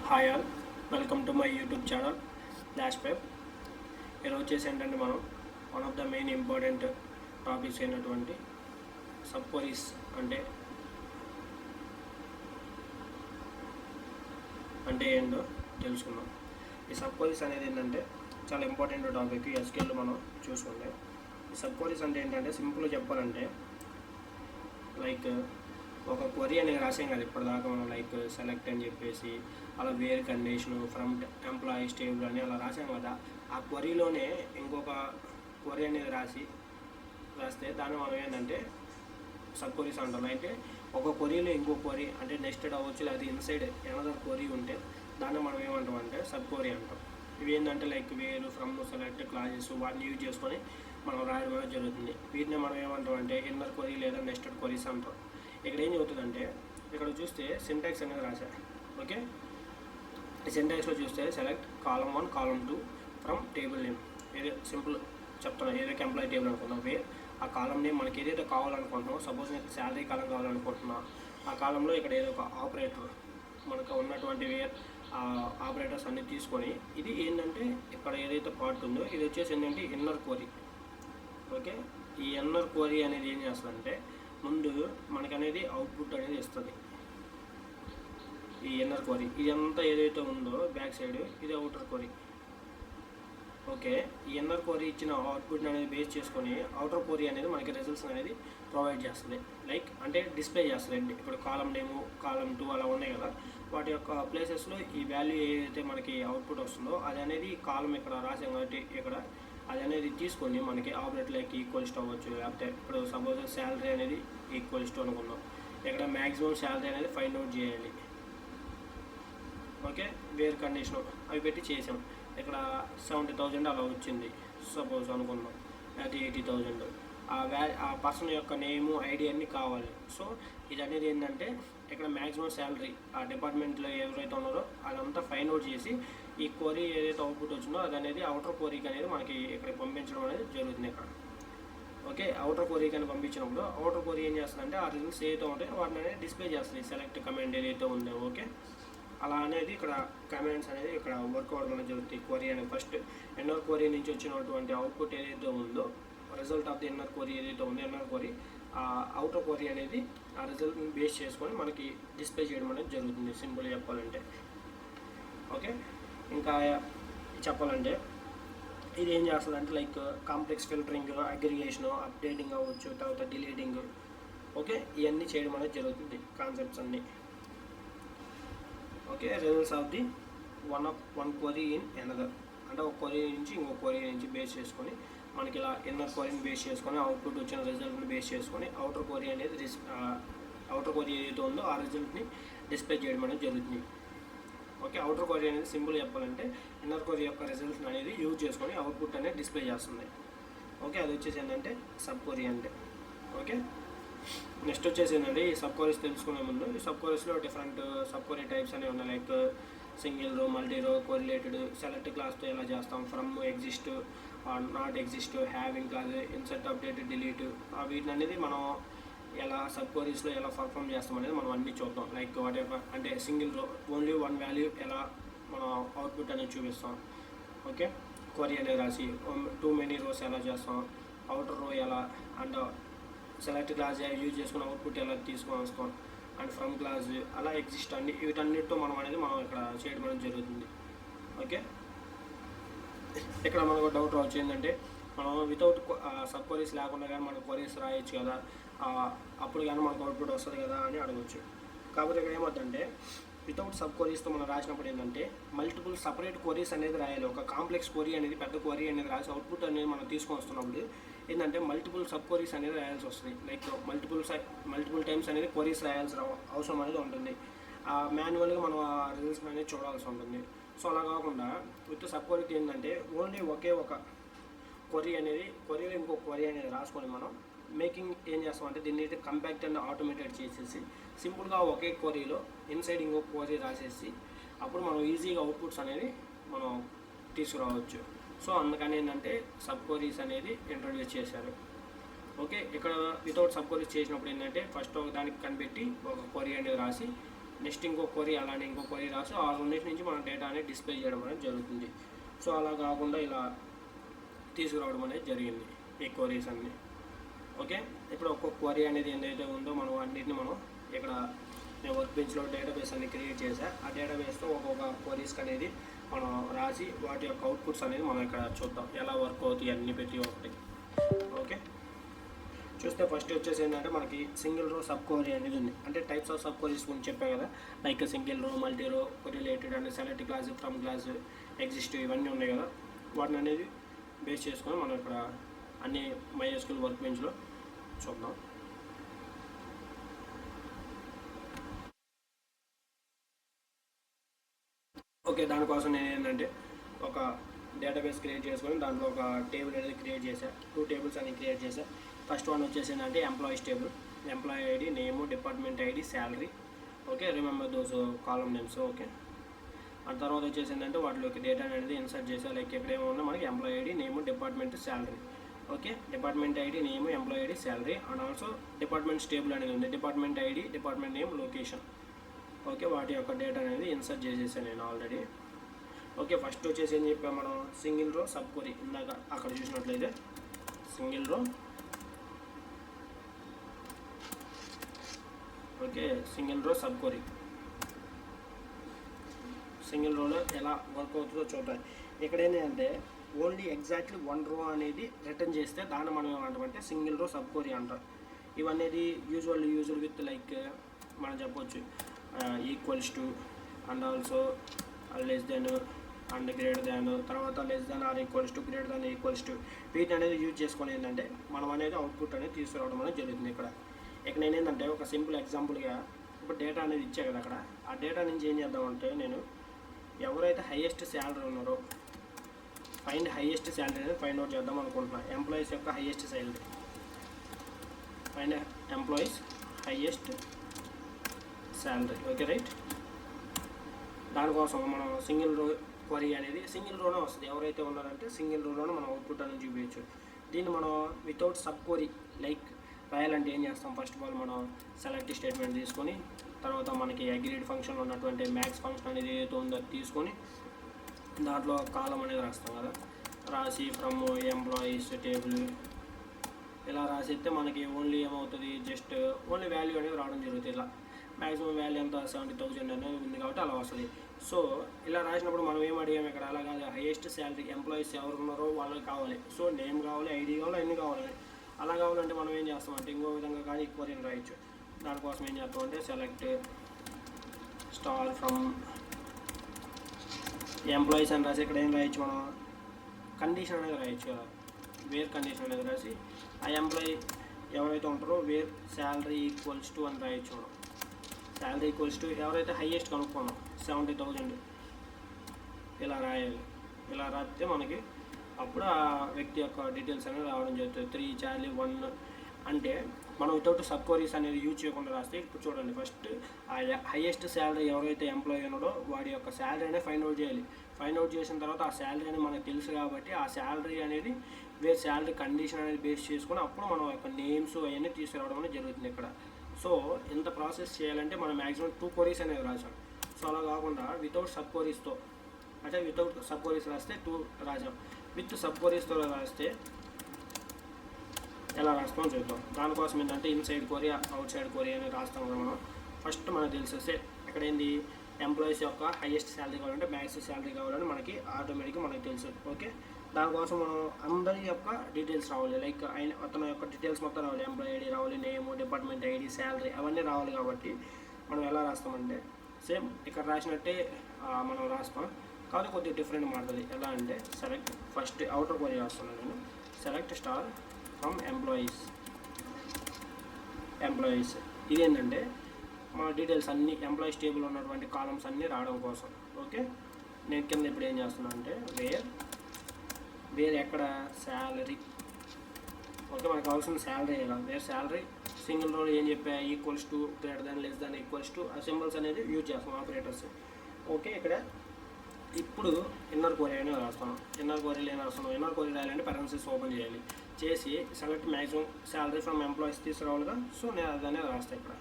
Hi all, welcome to my YouTube channel dash pep. ఈరోజు వచ్చేసి ఏంటంటే మనం one of the main important topics అయినటువంటి సబ్ క్వరీస్ అంటే ఏంటో తెలుసుకుందాం. ఈ సబ్ క్వరీస్ అనేది ఏంటంటే చాలా ఇంపార్టెంట్ టాపిక్. ఎస్క్యూఎల్ మనం చూసుకుంటే ఈ సబ్ క్వరీస్ అంటే ఏంటంటే సింపుల్గా చెప్పాలంటే లైక్ ఒక క్వరీ అనేది రాసాం కదా ఇప్పటిదాకా మనం, లైక్ సెలెక్ట్ అని చెప్పేసి అలా where condition from employees table అని అలా రాసాం కదా. ఆ క్వరీలోనే ఇంకొక క్వరీ అనేది రాస్తే దాన్ని మనం ఏంటంటే సబ్ క్వరీస్ అంటాం. అయితే ఒక క్వరీలో ఇంకో క్వరీ అంటే నెక్స్టెడ్ అవ్వచ్చు, లేదా ఇన్సైడ్ ఎనదర్ క్వరీ ఉంటే దాన్ని మనం ఏమంటాం అంటే సబ్ క్వరీ అంటాం. ఇవి ఏంటంటే లైక్ వేరు ఫ్రమ్ సెలెక్ట్ క్లాసెస్ వాటిని యూజ్ చేసుకొని మనం రాయడం అనేది జరుగుతుంది. వీటిని మనం ఏమంటాం అంటే ఇన్నర్ క్వరీ లేదా నెక్స్టెడ్ క్వరీస్ అంటాం. ఇక్కడ ఏం చెబుతుందంటే ఇక్కడ చూస్తే సింటాక్స్ అనేది రాశారు. ఓకే, ఈ సింటాక్స్లో చూస్తే select column 1 column 2 from table name. ఏదో సింపుల్ చెప్తున్నాను, ఏదైతే ఎంప్లాయీ టేబుల్ అనుకుందాం, ఆ కాలం నేమ్ మనకి ఏదైతే కావాలనుకుంటున్నాం, సపోజ్ నేను శాలరీ కాలం కావాలనుకుంటున్నా, ఆ కాలంలో ఇక్కడ ఏదో ఒక ఆపరేటర్ మనకు ఉన్నటువంటి ఆపరేటర్స్ అన్నీ తీసుకొని ఇది ఏంటంటే ఇక్కడ ఏదైతే పార్ట్ ఉందో ఇది వచ్చేసి ఏంటంటే ఇన్నర్ క్వరీ. ఓకే, ఈ ఇన్నర్ క్వరీ అనేది ఏం చేస్తుందంటే ముందు మనకనేది అవుట్పుట్ అనేది ఇస్తుంది. ఈ ఇన్నర్ క్వరీ ఇదంతా ఏదైతే ఉందో బ్యాక్ సైడ్ ఇది అవుటర్ క్వరీ. ఓకే, ఈ ఇన్నర్ క్వరీ ఇచ్చిన అవుట్పుట్ అనేది బేస్ చేసుకొని అవుటర్ క్వరీ అనేది మనకి రిజల్ట్స్ అనేది ప్రొవైడ్ చేస్తుంది. లైక్ అంటే డిస్ప్లే చేస్తుంది. ఇప్పుడు కాలం నేము కాలం 2 అలా ఉన్నాయి కదా, వాటి యొక్క ప్లేసెస్లో ఈ వాల్యూ ఏదైతే మనకి అవుట్పుట్ వస్తుందో అది అనేది కాలం ఇక్కడ రాసాం కాబట్టి ఇక్కడ అది అనేది తీసుకొని మనకి ఆపరేటర్లకి ఈక్వల్స్ట్ అవ్వచ్చు, లేకపోతే ఇప్పుడు సపోజ్ శాలరీ అనేది ఈక్వల్స్ట్ అనుకుందాం, ఇక్కడ మ్యాక్సిమం శాలరీ అనేది ఫైండ్ అవుట్ చేయాలి. ఓకే, వేర్ కండిషన్ అవి పెట్టి చేసాం. ఇక్కడ 70,000 అలా వచ్చింది సపోజ్ అనుకుందాం, లేకపోతే 80,000. ఆ పర్సన్ యొక్క నేము ఐడి అన్నీ కావాలి. సో ఇది అనేది ఏంటంటే ఇక్కడ మ్యాక్సిమం శాలరీ ఆ డిపార్ట్మెంట్లో ఎవరైతే ఉన్నారో అదంతా ఫైండ్ అవుట్ చేసి ఈ క్వరీ ఏదైతే అవుట్పుట్ వచ్చిందో అది అనేది అవుటర్ క్వరీకి అనేది మనకి ఇక్కడ పంపించడం అనేది జరుగుతుంది ఇక్కడ. ఓకే, అవుటర్ క్వరీకి అని పంపించినప్పుడు అవుటర్ క్వరీ ఏం చేస్తుందంటే ఆ రిజల్ట్స్ ఏదైతే ఉంటాయో వాటిని అనేది డిస్ప్లే చేస్తుంది. సెలెక్ట్ కమాండ్ ఏదైతే ఉందో ఓకే, అలా అనేది ఇక్కడ కమాండ్స్ అనేది ఇక్కడ వర్క్ అవ్వడం అనేది జరుగుతుంది. క్వరీ అనేది ఫస్ట్ ఇన్నర్ క్వరీ నుంచి వచ్చినటువంటి అవుట్పుట్ ఏదైతే ఉందో result of the inner query ఏదైతే ఉందో ఇన్నర్ క్వరీ అవుటర్ క్వరీ అనేది ఆ రిజల్ట్ని బేస్ చేసుకొని మనకి డిస్ప్లే చేయడం అనేది జరుగుతుంది సింపుల్గా చెప్పాలంటే. ఓకే, ఇంకా చెప్పాలంటే ఇది ఏం చేస్తుంది అంటే లైక్ కాంప్లెక్స్ ఫిల్టరింగ్, అగ్రిగేషను, అప్డేటింగ్ అవ్వచ్చు, తర్వాత డిలీటింగ్. ఓకే, ఇవన్నీ చేయడం అనేది జరుగుతుంది కాన్సెప్ట్స్ అన్నీ. Okay, results of the one query in another అంటే ఒక క్వరీ నుంచి ఇంకో క్వరీ నుంచి బేస్ చేసుకొని మనకి ఇలా ఇన్నర్ క్వరీని బేస్ చేసుకొని అవుట్పుట్ వచ్చిన రిజల్ట్ని బేస్ చేసుకొని అవుటర్ క్వరీ అనేది అవుటర్ క్వరీ ఏదైతే ఉందో ఆ రిజల్ట్ని డిస్ప్లే చేయడం అనేది జరుగుతుంది. ఓకే, అవుటర్ క్వరీ అనేది సింపుల్ చెప్పాలంటే ఇన్నర్ క్వరీ యొక్క రిజల్ట్ని అనేది యూజ్ చేసుకొని అవుట్పుట్ అనేది డిస్ప్లే చేస్తుంది. ఓకే, అది వచ్చేసి ఏంటంటే సబ్ క్వరీ అంటే. ఓకే, నెక్స్ట్ వచ్చేసి ఏంటంటే ఈ సబ్ క్వరీస్ తెలుసుకునే ముందు ఈ సబ్ క్వరీస్లో డిఫరెంట్ సబ్ క్వరీ టైప్స్ అనేవి ఉన్నాయి. Like single row, multi row, correlated, select క్లాస్తో ఎలా చేస్తాం, from, exist, not exist, having clause, insert, update, delete, వీటిని అనేది మనం ఎలా సబ్ క్వరీస్లో ఎలా పర్ఫామ్ చేస్తాం అనేది మనం అన్నీ చూద్దాం. లైక్ వాట్ ఎవర్ అంటే సింగిల్ రో ఓన్లీ వన్ వాల్యూ ఎలా మనం అవుట్పుట్ అనేది చూపిస్తాం. ఓకే, క్వరీ అనేది రాసి టూ మెనీ రోస్ ఎలా చేస్తాం, అవుటర్ రో ఎలా, అండ్ సెలెక్ట్ క్లాస్ యూజ్ చేసుకుని అవుట్పుట్ ఎలా తీసుకొని వస్తాం, అండ్ ఫ్రమ్ క్లాస్ అలా ఎగ్జిస్ట్ అన్ని వీటన్నిటితో మనం ఇక్కడ చేయడం అనేది జరుగుతుంది. ఓకే, ఇక్కడ మనకు డౌట్ రావచ్చు ఏంటంటే మనం వితౌట్ సబ్ క్వరీస్ లేకుండా కానీ మనం క్వరీస్ రాయొచ్చు కదా, అప్పుడు కానీ మనకు అవుట్పుట్ వస్తుంది కదా అని అడగచ్చు. కాకపోతే ఇక్కడ ఏమవుతుందంటే వితౌట్ సబ్ క్వరీస్తో మనం రాసినప్పుడు ఏంటంటే మల్టిపుల్ సపరేట్ క్వరీస్ అనేది రాయాలి. ఒక కాంప్లెక్స్ క్వరీ అనేది పెద్ద క్వరీ అనేది రాసి అవుట్పుట్ అనేది మనం తీసుకొని వస్తున్నప్పుడు ఏంటంటే మల్టిపుల్ సబ్ క్వరీస్ అనేది రాయాల్సి వస్తుంది. లైక్ మల్టిపుల్ టైమ్స్ అనేది క్వరీస్ రాయాల్సిన అవసరం అనేది ఉంటుంది. మాన్యువల్గా మనం ఆ రిజల్ట్స్ అనేది చూడాల్సి ఉంటుంది. సో అలా కాకుండా విత్ సబ్ క్వరీకి ఏంటంటే ఓన్లీ ఒకే ఒక క్వరీలో ఇంకో క్వరీ అనేది రాసుకొని మనం మేకింగ్ ఏం చేస్తామంటే దీన్ని అయితే కంపాక్ట్ అండ్ ఆటోమేటెడ్ చేసేసి సింపుల్గా ఒకే క్వరీలో ఇన్సైడ్ ఇంకో క్వరీ రాసేసి అప్పుడు మనం ఈజీగా అవుట్పుట్స్ అనేది మనం తీసుకురావచ్చు. సో అందుకని ఏంటంటే సబ్ క్వరీస్ అనేది ఇంట్రొడ్యూస్ చేశారు. ఓకే, ఇక్కడ వితౌట్ సబ్ క్వరీస్ చేసినప్పుడు ఏంటంటే ఫస్ట్ ఒక దానికి కనిపెట్టి ఒక క్వరీ అనేది రాసి నెక్స్ట్ ఇంకో క్వరీ అలానే ఇంకో క్వరీ రాసి ఆ రెండింటి నుంచి మన డేటా అనేది డిస్ప్లే చేయడం అనేది జరుగుతుంది. సో అలా కాకుండా ఇలా తీసుకురావడం అనేది జరిగింది ఈ క్వరీస్ అన్నీ. ఓకే, ఇప్పుడు ఒక్కొక్క క్వరీ అనేది ఏదైతే ఉందో మనం అన్నిటిని మనం ఇక్కడ నేను వర్క్ బెంచ్లో డేటాబేస్ అన్ని క్రియేట్ చేశా. ఆ డేటాబేస్తో ఒక్కొక్క క్వరీస్కి అనేది మనం రాసి వాటి యొక్క అవుట్పుట్స్ అనేది మనం ఇక్కడ చూద్దాం ఎలా వర్క్ అవుతాయి అన్ని ప్రతి ఒక్కటి. ఓకే, చూస్తే ఫస్ట్ వచ్చేసి ఏంటంటే మనకి సింగిల్ రో సబ్ క్వరీ అనేది ఉంది. అంటే టైప్స్ ఆఫ్ సబ్ క్వరీస్ గురించి చెప్పాం కదా, లైక్ సింగిల్ రో, మల్టీ రో, related and select class, from class, exist, ఇవన్నీ ఉన్నాయి కదా. వాటిని అనేది బేస్ చేసుకొని మనం ఇక్కడ అన్ని MySQL వర్క్ బెంచ్లో చూద్దాం. ఓకే, దానికోసం నేను ఏంటంటే ఒక డేటాబేస్ క్రియేట్ చేసుకొని దాంట్లో ఒక టేబుల్ అనేది క్రియేట్ చేశాను. 2 టేబుల్స్ అని క్రియేట్ చేశాను. ఫస్ట్ వన్ వచ్చేసి ఏంటంటే employees table, employee ID, name, department ID, salary. Okay, remember those column names. Okay, ఆ తర్వాత వచ్చేసి ఏంటంటే వాటిలోకి డేటా అనేది ఇన్సర్ట్ చేశాను. లైక్ ఎక్కడేమో ఉన్నా మనకి employee ID, name, department, salary. Okay, department ID, name, employee ID, salary and also departments table అనేది ఉంది. Department ID, department name, location. Okay, వాటి యొక్క డేటా అనేది ఇన్సర్ట్ చేసేసాను నేను ఆల్రెడీ. ఓకే, ఫస్ట్ వచ్చేసి ఏం చెప్పాము మనం, సింగిల్ రో సబ్ క్వరీ. ఇందాక అక్కడ చూసినట్లయితే సింగిల్ రో. ఓకే, సింగిల్ రో సబ్ క్వరీ. సింగిల్ రోలో ఎలా వర్క్ అవుతుందో చూద్దాం. ఇక్కడ ఏంటంటే ఓన్లీ ఎగ్జాక్ట్లీ 1 రో అనేది రిటర్న్ చేస్తే దాన్ని మనం ఏమంటామంటే సింగిల్ రో సబ్ క్వరీ అంటారు. ఇవన్నీ యూజువల్ విత్ లైక్ మనం చెప్పొచ్చు equals to and also less then and greater than, తర్వాత less than or equals to, greater than equals to, వీటిని అనేది యూజ్ చేసుకొని ఏంటంటే మనం అనేది అవుట్పుట్ అనేది తీసుకురావడం అనేది జరుగుతుంది. ఇక్కడ నేను ఏంటంటే ఒక సింపుల్ ఎగ్జాంపుల్గా ఇప్పుడు డేటా అనేది ఇచ్చా కదా, అక్కడ ఆ డేటా నుంచి ఏం చేద్దామంటే నేను ఎవరైతే హైయెస్ట్ శాలరీ ఉన్నారో ఫైండ్ హైయెస్ట్ శాలరీ అనేది ఫైండ్ అవుట్ చేద్దాం అనుకుంటున్నాను. ఎంప్లాయీస్ యొక్క highest salary, find employees highest salary. Okay right, దానికోసం మనం సింగిల్ రో క్వరీ అనేది సింగిల్ రోనే వస్తుంది. ఎవరైతే ఉన్నారంటే సింగిల్ రోలోనే మనం అవుట్పుట్ అనేది చూపించచ్చు. దీన్ని మనం వితౌట్ సబ్ క్వరీ లైక్ రాయాలంటే ఏం చేస్తాం, ఫస్ట్ ఆఫ్ ఆల్ మనం సెలెక్ట్ స్టేట్మెంట్ తీసుకొని తర్వాత మనకి అగ్రీడ్ ఫంక్షన్ ఉన్నటువంటి మ్యాక్స్ ఫంక్షన్ అనేది ఏదైతే ఉందో తీసుకొని దాంట్లో కాలం అనేది రాస్తాం కదా, రాసి ఫ్రమ్ ఎంప్లాయీస్ టేబుల్ ఇలా రాసిస్తే మనకి ఓన్లీ ఏమవుతుంది, జస్ట్ ఓన్లీ వాల్యూ అనేది రావడం జరుగుతుంది. ఇలా మ్యాక్సిమం వాల్యూ ఎంత 70,000 అనేది ఉంది కాబట్టి అలా వస్తుంది. సో ఇలా రాసినప్పుడు మనం ఏం అడిగాము ఇక్కడ, అలా కాదు హైయెస్ట్ శాలరీ ఎంప్లాయీస్ ఎవరు ఉన్నారో వాళ్ళకి కావాలి. సో నేమ్ కావాలి, ఐడి కావాలి, అన్నీ కావాలి. అలా కావాలంటే మనం ఏం చేస్తామంటే ఇంకో విధంగా కానీ క్వరీని రాయొచ్చు. దానికోసం ఏం చేస్తామంటే సెలెక్ట్ స్టార్ ఫ్రమ్ ఎంప్లాయీస్ అని రాసి ఇక్కడ ఏం రాయొచ్చు, మనం కండిషన్ అనేది రాయొచ్చు కదా, వేర్ కండిషన్ అనేది రాసి ఆ ఎంప్లాయీ ఎవరైతే ఉంటారో వేర్ శాలరీ ఈక్వల్స్ టు అని రాయొచ్చు. మనం శాలరీ ఈక్వల్స్ టు ఎవరైతే హైయెస్ట్ కనుక్కున్నాం 70,000 ఇలా రాయాలి. ఇలా రాస్తే మనకి అప్పుడు ఆ వ్యక్తి యొక్క డీటెయిల్స్ అనేది రావడం జరుగుతుంది. 3 చార్లీ 1 అంటే మనం వితౌట్ సబ్ క్వరీస్ అనేది యూజ్ చేయకుండా రాస్తే ఇప్పుడు చూడండి, ఫస్ట్ ఆ హైయెస్ట్ శాలరీ ఎవరైతే ఎంప్లాయీ ఉన్నాడో వాడి యొక్క శాలరీ అనేది ఫైండ్ అవుట్ చేయాలి. ఫైండ్ అవుట్ చేసిన తర్వాత ఆ శాలరీ అనేది మనకు తెలుసు కాబట్టి ఆ శాలరీ అనేది వేరే శాలరీ కండిషన్ అనేది బేస్ చేసుకుని అప్పుడు మనం యొక్క నేమ్స్ అవన్నీ తీసుకురావడం అనేది జరుగుతుంది ఇక్కడ. సో ఇంత ప్రాసెస్ చేయాలంటే మనం మ్యాక్సిమం 2 క్వరీస్ అనేది రాసాం. సో అలా కాకుండా వితౌట్ సబ్ క్వరీస్తో అంటే వితౌట్ సబ్ క్వరీస్ రాస్తే 2 రాసాం, విత్ సబ్ క్వరీస్తో రాస్తే ఎలా రాస్తామో చూద్దాం. దానికోసం ఏంటంటే inside query out side query అని రాస్తాం కదా మనం. ఫస్ట్ మనకు తెలిసేస్తే ఇక్కడ ఏంది ఎంప్లాయీస్ యొక్క హైయెస్ట్ శాలరీ కావాలంటే మ్యాక్స్ శాలరీ కావాలని మనకి ఆటోమేటిక్గా మనకు తెలుసు. ఓకే, దానికోసం మనం అందరి యొక్క డీటెయిల్స్ రావాలి, లైక్ అతని యొక్క డీటెయిల్స్ మొత్తం రావాలి, ఎంప్లాయీ ఐడి రావాలి, నేమ్, డిపార్ట్మెంట్ ఐడి, శాలరీ అవన్నీ రావాలి. కాబట్టి మనం ఎలా రాస్తామంటే సేమ్ ఇక్కడ రాసినట్టే మనం రాస్తాం, కాదు కొద్దిగా డిఫరెంట్ మారుతుంది. ఎలా అంటే సెలెక్ట్ ఫస్ట్ అవుటర్ క్వరీ రాస్తున్నాను నేను, సెలెక్ట్ స్టార్ ఫ్రమ్ ఎంప్లాయీస్. ఇదేంటంటే మా డీటెయిల్స్ అన్నీ ఎంప్లాయీస్ టేబుల్ ఉన్నటువంటి కాలమ్స్ అన్నీ రావడం కోసం. ఓకే, నేను కింద ఇప్పుడు ఏం చేస్తున్నాను అంటే వేర్ ఎక్కడ శాలరీ. ఓకే, మనకు కావాల్సిన శాలరీ కాదు, వేర్ శాలరీ సింగిల్ రోల్ ఏం చెప్పా equals to, greater than, less than, equals to ఆ సింబల్స్ అనేది యూజ్ చేస్తాం ఆపరేటర్స్. ఓకే, ఇక్కడ ఇప్పుడు ఇన్నర్ క్వరీ అనేది రాస్తాను. ఇన్నర్ క్వరీలు ఏం రాస్తాను, ఇన్నర్ క్వరీ రాయాలంటే పారెంథసిస్ ఓపెన్ చేయాలి, చేసి select maximum salary from employees తీసుకురావాలిగా. సో నేను అదనే రాస్తాను ఇక్కడ.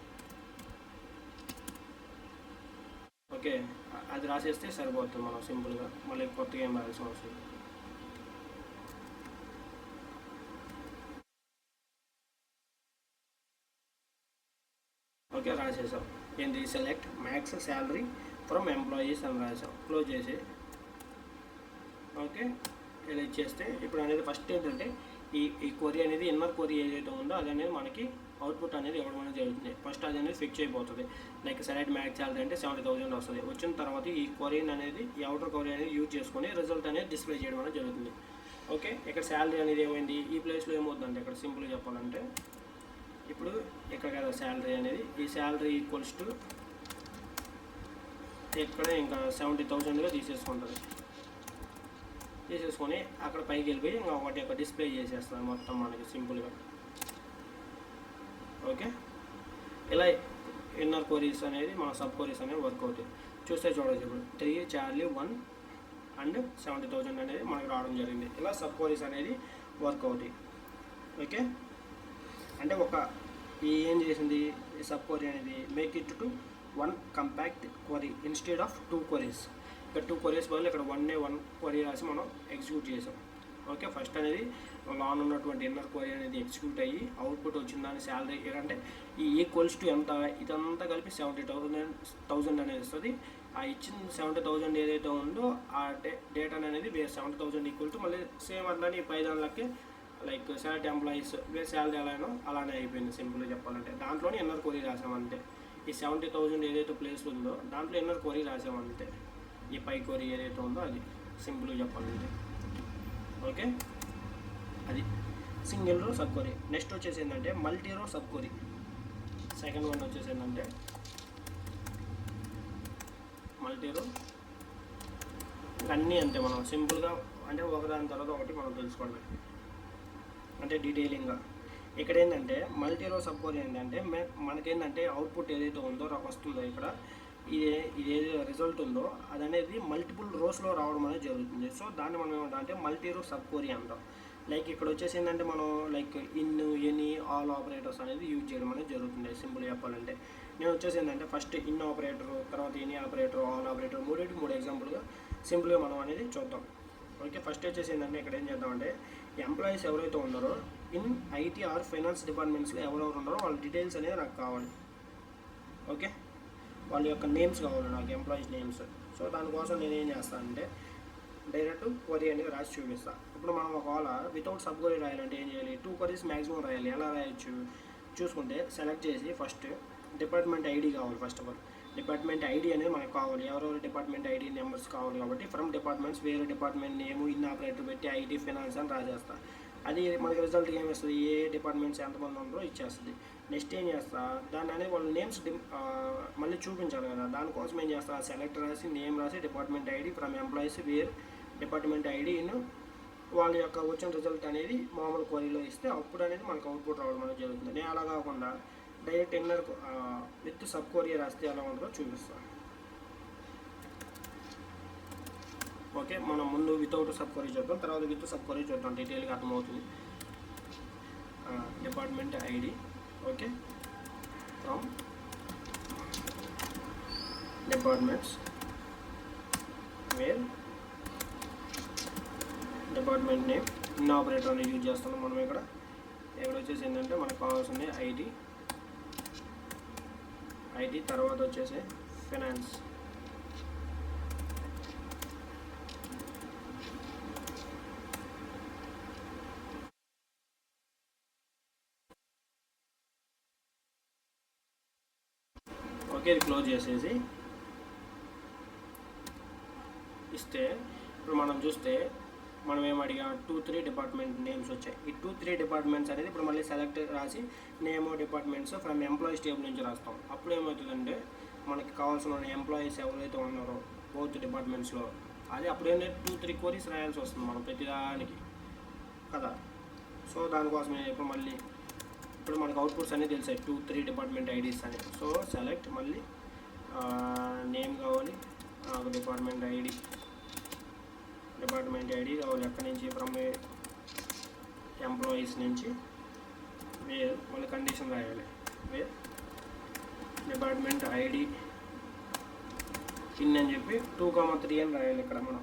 ఓకే, అది రాసేస్తే సరిపోతుంది. మనం సింపుల్గా మళ్ళీ కొత్తగా ఏం రాయాల్సిన అవసరం. ఓకే, రాసేసాం. ఏంటి, select max salary from employees అని రాసాం. క్లోజ్ చేసి ఓకే ఇలా ఇచ్చేస్తే ఇప్పుడు అనేది ఫస్ట్ ఏంటంటే ఈ క్వరీ అనేది ఇన్నర్ క్వరీ ఏదైతే ఉందో అది అనేది మనకి అవుట్పుట్ అనేది ఇవ్వడం అనేది జరుగుతుంది. ఫస్ట్ అది అనేది ఫిక్స్ అయిపోతుంది. లైక్ సెలెక్ట్ మ్యాక్స్ శాలరీ అంటే 70,000 వస్తుంది. వచ్చిన తర్వాత ఈ క్వరీని అనేది ఈ అవుటర్ క్వరీ అనేది యూజ్ చేసుకొని రిజల్ట్ అనేది డిస్ప్లే చేయడం అనేది జరుగుతుంది. ఓకే, ఇక్కడ శాలరీ అనేది ఏమైంది, ఈ ప్లేస్లో ఏమవుతుందంటే ఇక్కడ సింపుల్గా చెప్పాలంటే ఇప్పుడు ఇక్కడ కదా శాలరీ అనేది, ఈ శాలరీ ఈక్వల్స్ టు ఇక్కడ ఇంకా 70,000గా తీసేసుకుంటుంది. తీసేసుకొని అక్కడ పైకి వెళ్ళిపోయి ఇంకా వాటి యొక్క డిస్ప్లే చేసేస్తుంది మొత్తం మనకి సింపుల్గా. ఓకే, ఇలా ఇన్నర్ క్వరీస్ అనేది మన సబ్ క్వరీస్ అనేవి వర్క్ అవుతాయి. చూస్తే చూడవచ్చు ఇప్పుడు 3 చార్లీ 1 అండ్ 70,000 అనేది మనకు రావడం జరిగింది. ఇలా సబ్ క్వరీస్ అనేది వర్క్ అవుతాయి. ఓకే, అంటే ఏం చేసింది ఈ సబ్ క్వరీ అనేది, make it to 1 compact query instead of 2 queries. ఇక్కడ 2 క్వరీస్ బదులు ఇక్కడ 1 క్వరీ రాసి మనం ఎగ్జిక్యూట్ చేసాం. ఓకే, ఫస్ట్ అనేది లాన్ ఉన్నటువంటి ఇన్నర్ క్వరీ అనేది ఎగ్జిక్యూట్ అయ్యి అవుట్పుట్ వచ్చిన దాని శాలరీ ఏంటంటే ఈ ఈక్వల్స్ టు ఎంత, ఇదంతా కలిపి 70,000 అనేది వస్తుంది. ఆ ఇచ్చిన 70,000 ఏదైతే ఉందో ఆ డేటా అనేది 70,000 ఈక్వల్ టు మళ్ళీ సేమ్ అట్లానే ఈ పైదాన్లకి లైక్ సెలెక్ట్ ఎంప్లాయీస్ శాలరీ ఎలానో అలానే అయిపోయింది సింపుల్గా చెప్పాలంటే. దాంట్లోనే ఇన్నర్ క్వరీ రాసామంతే. ఈ 70,000 ఏదైతే ప్లేస్ ఉందో దాంట్లో ఇన్నర్ క్వరీ రాసామంతే. ఈ పై క్వరీ ఏదైతే ఉందో అది సింపుల్గా చెప్పాలంటే. ఓకే, అది సింగిల్ రో సబ్ క్వరీ. నెక్స్ట్ వచ్చేసి ఏంటంటే మల్టీ రో సబ్ క్వరీ. సెకండ్ వన్ వచ్చేసి ఏంటంటే మల్టీ రో. అన్నీ అంతే, మనం సింపుల్గా అంటే ఒకదాని తర్వాత ఒకటి మనం తెలుసుకోవడమే అంటే డీటెయిలింగ్గా. ఇక్కడ ఏంటంటే మల్టీ రో సబ్ క్వరీ ఏంటంటే మనకేంటంటే అవుట్పుట్ ఏదైతే ఉందో వస్తుందో ఇక్కడ ఇదేదో రిజల్ట్ ఉందో అది అనేది మల్టిపుల్ రోస్లో రావడం అనేది జరుగుతుంది. సో దాన్ని మనం ఏమంటామంటే మల్టీ రో సబ్ క్వరీ అంటాం. లైక్ ఇక్కడ వచ్చేసి ఏంటంటే మనం లైక్ ఎనీ ఆల్ ఆపరేటర్స్ అనేది యూజ్ చేయడం అనేది జరుగుతుంది సింపుల్ చెప్పాలంటే. నేను వచ్చేసి ఏంటంటే ఫస్ట్ ఇన్ ఆపరేటర్, తర్వాత ఎనీ ఆపరేటర్, ఆల్ ఆపరేటర్, 3 ఎగ్జాంపుల్గా సింపుల్గా మనం అనేది చూద్దాం. ఓకే, ఫస్ట్ వచ్చేసి ఏంటంటే ఇక్కడ ఏం చేద్దామంటే ఎంప్లాయీస్ ఎవరైతే ఉన్నారో ఇన్ ఐటీ ఆర్ ఫైనాన్స్ డిపార్ట్మెంట్స్లో ఎవరెవరు ఉన్నారో వాళ్ళ డీటెయిల్స్ అనేది నాకు కావాలి. ఓకే, వాళ్ళ యొక్క నేమ్స్ కావాలి నాకు, ఎంప్లాయీస్ నేమ్స్. సో దానికోసం నేను ఏం చేస్తానంటే డైరెక్ట్ క్వరీ అనేది రాసి చూపిస్తాను. ఇప్పుడు మనం ఒకవేళ వితౌట్ సబ్ క్వరీ రాయాలంటే ఏం చేయాలి, 2 క్వరీస్ మ్యాక్సిమం రాయాలి. ఎలా రాయొచ్చు చూసుకుంటే సెలెక్ట్ చేసి ఫస్ట్ డిపార్ట్మెంట్ ఐడి కావాలి. First of all department ID అనేది మనకు కావాలి. ఎవరెవరు డిపార్ట్మెంట్ ఐడి నెంబర్స్ కావాలి కాబట్టి ఫ్రమ్ డిపార్ట్మెంట్స్ వేరే డిపార్ట్మెంట్ నేము ఇన్ ఆపరేటర్ పెట్టి ఐటీ ఫైనాన్స్ అని రాసేస్తా. అది మనకి రిజల్ట్ ఏమిస్తుంది, ఏ డిపార్ట్మెంట్స్ ఎంతమంది ఉన్నారో ఇచ్చేస్తుంది. నెక్స్ట్ ఏం చేస్తా, దాన్ని అనేది వాళ్ళ నేమ్స్ మళ్ళీ చూపించాలి కదా, దానికోసం ఏం చేస్తా సెలెక్ట్ రాసి నేమ్ రాసి department ID from employees where department ఐడిను వాళ్ళ యొక్క వచ్చిన రిజల్ట్ అనేది మామూలు క్వరీలో ఇస్తే అప్పుడు అనేది మనకు అవుట్పుట్ రావడం అనేది జరుగుతుంది. నేను అలా కాకుండా direct inner with sub query రాస్తే ఎలా ఉంటుందో చూపిస్తాను. ఓకే, మనం ముందు వితౌట్ సబ్ క్వరీ చూద్దాం, తర్వాత విత్ సబ్ క్వరీ చూద్దాం, డీటెయిల్గా అర్థమవుతుంది. Department ID okay from departments where department name in operator అనేది యూజ్ చేస్తున్నాం మనం. ఇక్కడ వచ్చేసి ఏంటంటే మనకు కావాల్సింది ఐడి తర్వాత వచ్చేసి ఫైనాన్స్. ఓకే, ఇది క్లోజ్ చేసేసి ఇస్తే ఇప్పుడు మనం చూస్తే మనం ఏమడిగా 2-3 డిపార్ట్మెంట్ నేమ్స్ వచ్చాయి. ఈ 2-3 డిపార్ట్మెంట్స్ అనేది ఇప్పుడు మళ్ళీ సెలెక్ట్ రాసి name departments from employees table నుంచి రాస్తాం. అప్పుడు ఏమవుతుందంటే మనకి కావాల్సిన ఎంప్లాయీస్ ఎవరైతే ఉన్నారో బోత్ డిపార్ట్మెంట్స్లో అది అప్పుడు ఏంటంటే 2-3 క్వరీస్ రాయాల్సి వస్తుంది మనం ప్రతిదానికి కదా. సో దానికోసమే ఇప్పుడు మనకు అవుట్పుట్స్ అనేది తెలిసాయి 2-3 డిపార్ట్మెంట్ ఐడీస్ అని. సో సెలెక్ట్ మళ్ళీ నేమ్ కావాలి, డిపార్ట్మెంట్ ఐడి కావాలి. ఎక్కడి నుంచి ఫ్రమ్ ఎంప్లాయీస్ నుంచి వేర్ మళ్ళీ కండిషన్ రాయాలి వేర్ డిపార్ట్మెంట్ ఐడి ఇన్ అని చెప్పి 2,3 అని రాయాలి ఇక్కడ మనం.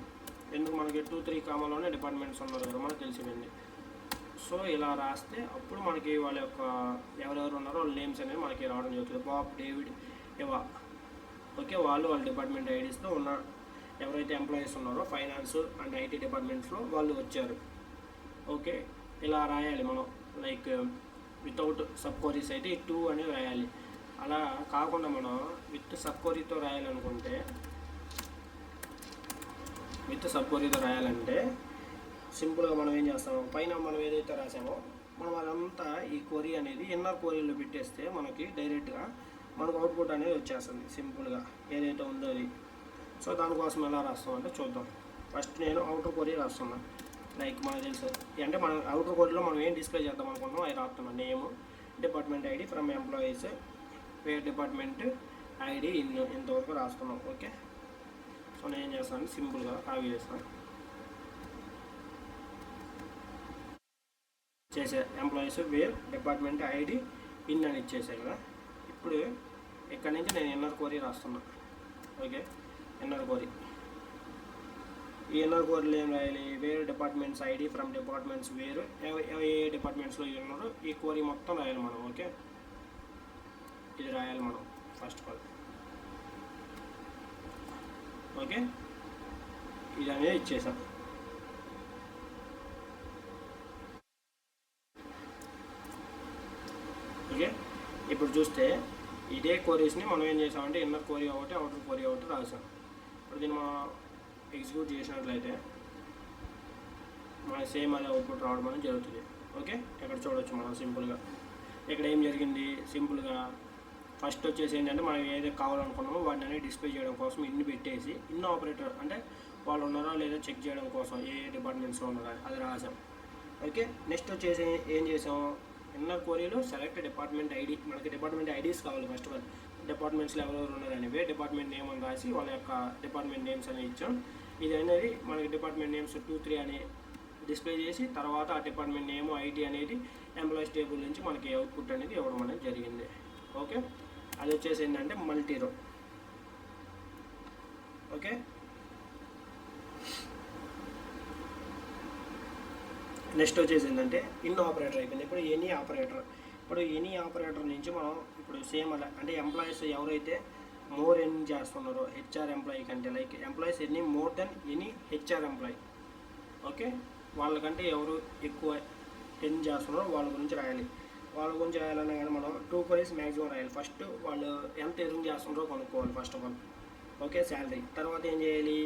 ఎందుకు మనకి 2, 3 కామాలోనే డిపార్ట్మెంట్స్ ఉన్నారు కదా మనకు తెలిసిపోయింది. సో ఇలా రాస్తే అప్పుడు మనకి వాళ్ళ యొక్క ఎవరెవరు ఉన్నారో వాళ్ళ నేమ్స్ అనేవి మనకి రావడం జరుగుతుంది. Bob, David, ఎవా. ఓకే, వాళ్ళ డిపార్ట్మెంట్ ఐడీస్తో ఉన్న ఎవరైతే ఎంప్లాయీస్ ఉన్నారో ఫైనాన్స్ అండ్ ఐటీ డిపార్ట్మెంట్స్లో వాళ్ళు వచ్చారు. ఓకే, ఇలా రాయాలి మనం. లైక్ వితౌట్ సబ్ క్వరీస్ అయితే 2 అని రాయాలి. అలా కాకుండా మనం విత్ సబ్ క్వరీతో రాయాలనుకుంటే, సింపుల్గా మనం ఏం చేస్తాము, పైన మనం ఏదైతే రాసామో మనం అదంతా ఈ క్వరీ అనేది ఇన్నర్ క్వరీలో పెట్టేస్తే మనకి డైరెక్ట్గా మనకు అవుట్పుట్ అనేది వచ్చేస్తుంది సింపుల్గా ఏదైతే ఉందో అది. సో దానికోసం ఎలా రాస్తాం అంటే చూద్దాం. ఫస్ట్ నేను అవుటర్ క్వరీ రాస్తున్నాను. లైక్ మనకు తెలుసు అంటే మనం అవుటర్ క్వరీలో మనం ఏం డిస్ప్లే చేద్దాం అనుకుంటున్నాం అది రాస్తున్నాం. Name, department ID from employees, where department ID ఇంతవరకు రాస్తున్నాం. ఓకే, సో నేను ఏం చేస్తాను సింపుల్గా కాపీ చేస్తాను. చేసే employees where department ID in అని ఇచ్చేసాయి కదా. ఇప్పుడు ఇక్కడ నుంచి నేను ఇన్నర్ క్వరీ రాస్తున్నా. Okay, inner query. ఈ ఇన్నర్ క్వరీలో ఏం రాయాలి, where departments ID from departments వేరు ఏ డిపార్ట్మెంట్స్లో ఉన్నారో ఈ క్వరీ మొత్తం రాయాలి మనం. ఓకే, ఇది రాయాలి మనం ఫస్ట్ ఆఫ్ ఆల్. ఓకే, ఇది అనేది ఇచ్చేసాం. ఓకే, ఇప్పుడు చూస్తే ఇదే క్వరీస్ని మనం ఏం చేసామంటే ఇన్నర్ క్వరీ ఒకటి అవుటర్ క్వరీ ఒకటి రాసాం. ఇప్పుడు దీన్ని మనం ఎగ్జిక్యూట్ చేసినట్లయితే మన సేమ్ అదే అవుట్పుట్ రావడం అనేది జరుగుతుంది. ఓకే, ఇక్కడ చూడవచ్చు మనం సింపుల్గా. ఇక్కడ ఏం జరిగింది, సింపుల్గా ఫస్ట్ వచ్చేసి ఏంటంటే మనం ఏదైతే కావాలనుకున్నామో వాటిని అనేది డిస్ప్లే చేయడం కోసం ఇన్ని పెట్టేసి ఇన్ ఆపరేటర్ అంటే వాళ్ళు ఉన్నారా లేదా చెక్ చేయడం కోసం ఏ డిపార్ట్మెంట్స్లో ఉన్నారా అది రాసాం. ఓకే, నెక్స్ట్ వచ్చేసి ఏం చేసాం, ఇన్నర్ క్వరీలో సెలెక్ట్ డిపార్ట్మెంట్ ఐడి. మనకి డిపార్ట్మెంట్ ఐడీస్ కావాలి ఫస్ట్ ఆఫ్ ఆల్. డిపార్ట్మెంట్స్లో ఎవరెవరు ఉన్నారనేవి డిపార్ట్మెంట్ నేమ్ అని రాసి వాళ్ళ యొక్క డిపార్ట్మెంట్ నేమ్స్ అనేది ఇచ్చాం. ఇది అనేది మనకి డిపార్ట్మెంట్ నేమ్స్ 2, 3 అని డిస్ప్లే చేసి తర్వాత ఆ డిపార్ట్మెంట్ నేమ్ ఐటీ అనేది ఎంప్లాయీస్ టేబుల్ నుంచి మనకి అవుట్పుట్ అనేది ఇవ్వడం అనేది జరిగింది. ఓకే, అది వచ్చేసి ఏంటంటే మల్టీ రో. ఓకే, నెక్స్ట్ వచ్చేసి ఏంటంటే ఇన్ ఆపరేటర్ అయిపోయింది. ఇప్పుడు ఎనీ ఆపరేటర్. ఇప్పుడు ఎనీ ఆపరేటర్ నుంచి మనం ఇప్పుడు సేమ్ అలా అంటే ఎంప్లాయీస్ ఎవరైతే మోర్ ఎర్న్ చేస్తున్నారో హెచ్ఆర్ ఎంప్లాయీ కంటే, like employees earn more then any HR employee. Okay, వాళ్ళకంటే ఎవరు ఎక్కువ ఎర్న్ చేస్తున్నారో వాళ్ళ గురించి రాయాలి. వాళ్ళ గురించి రాయాలన్నా కానీ మనం 2 క్వరీస్ మ్యాక్సిమం రాయాలి. ఫస్ట్ వాళ్ళు ఎంత ఎర్న్ చేస్తున్నారో కనుక్కోవాలి first of all. Okay, salary. తర్వాత ఏం చేయాలి,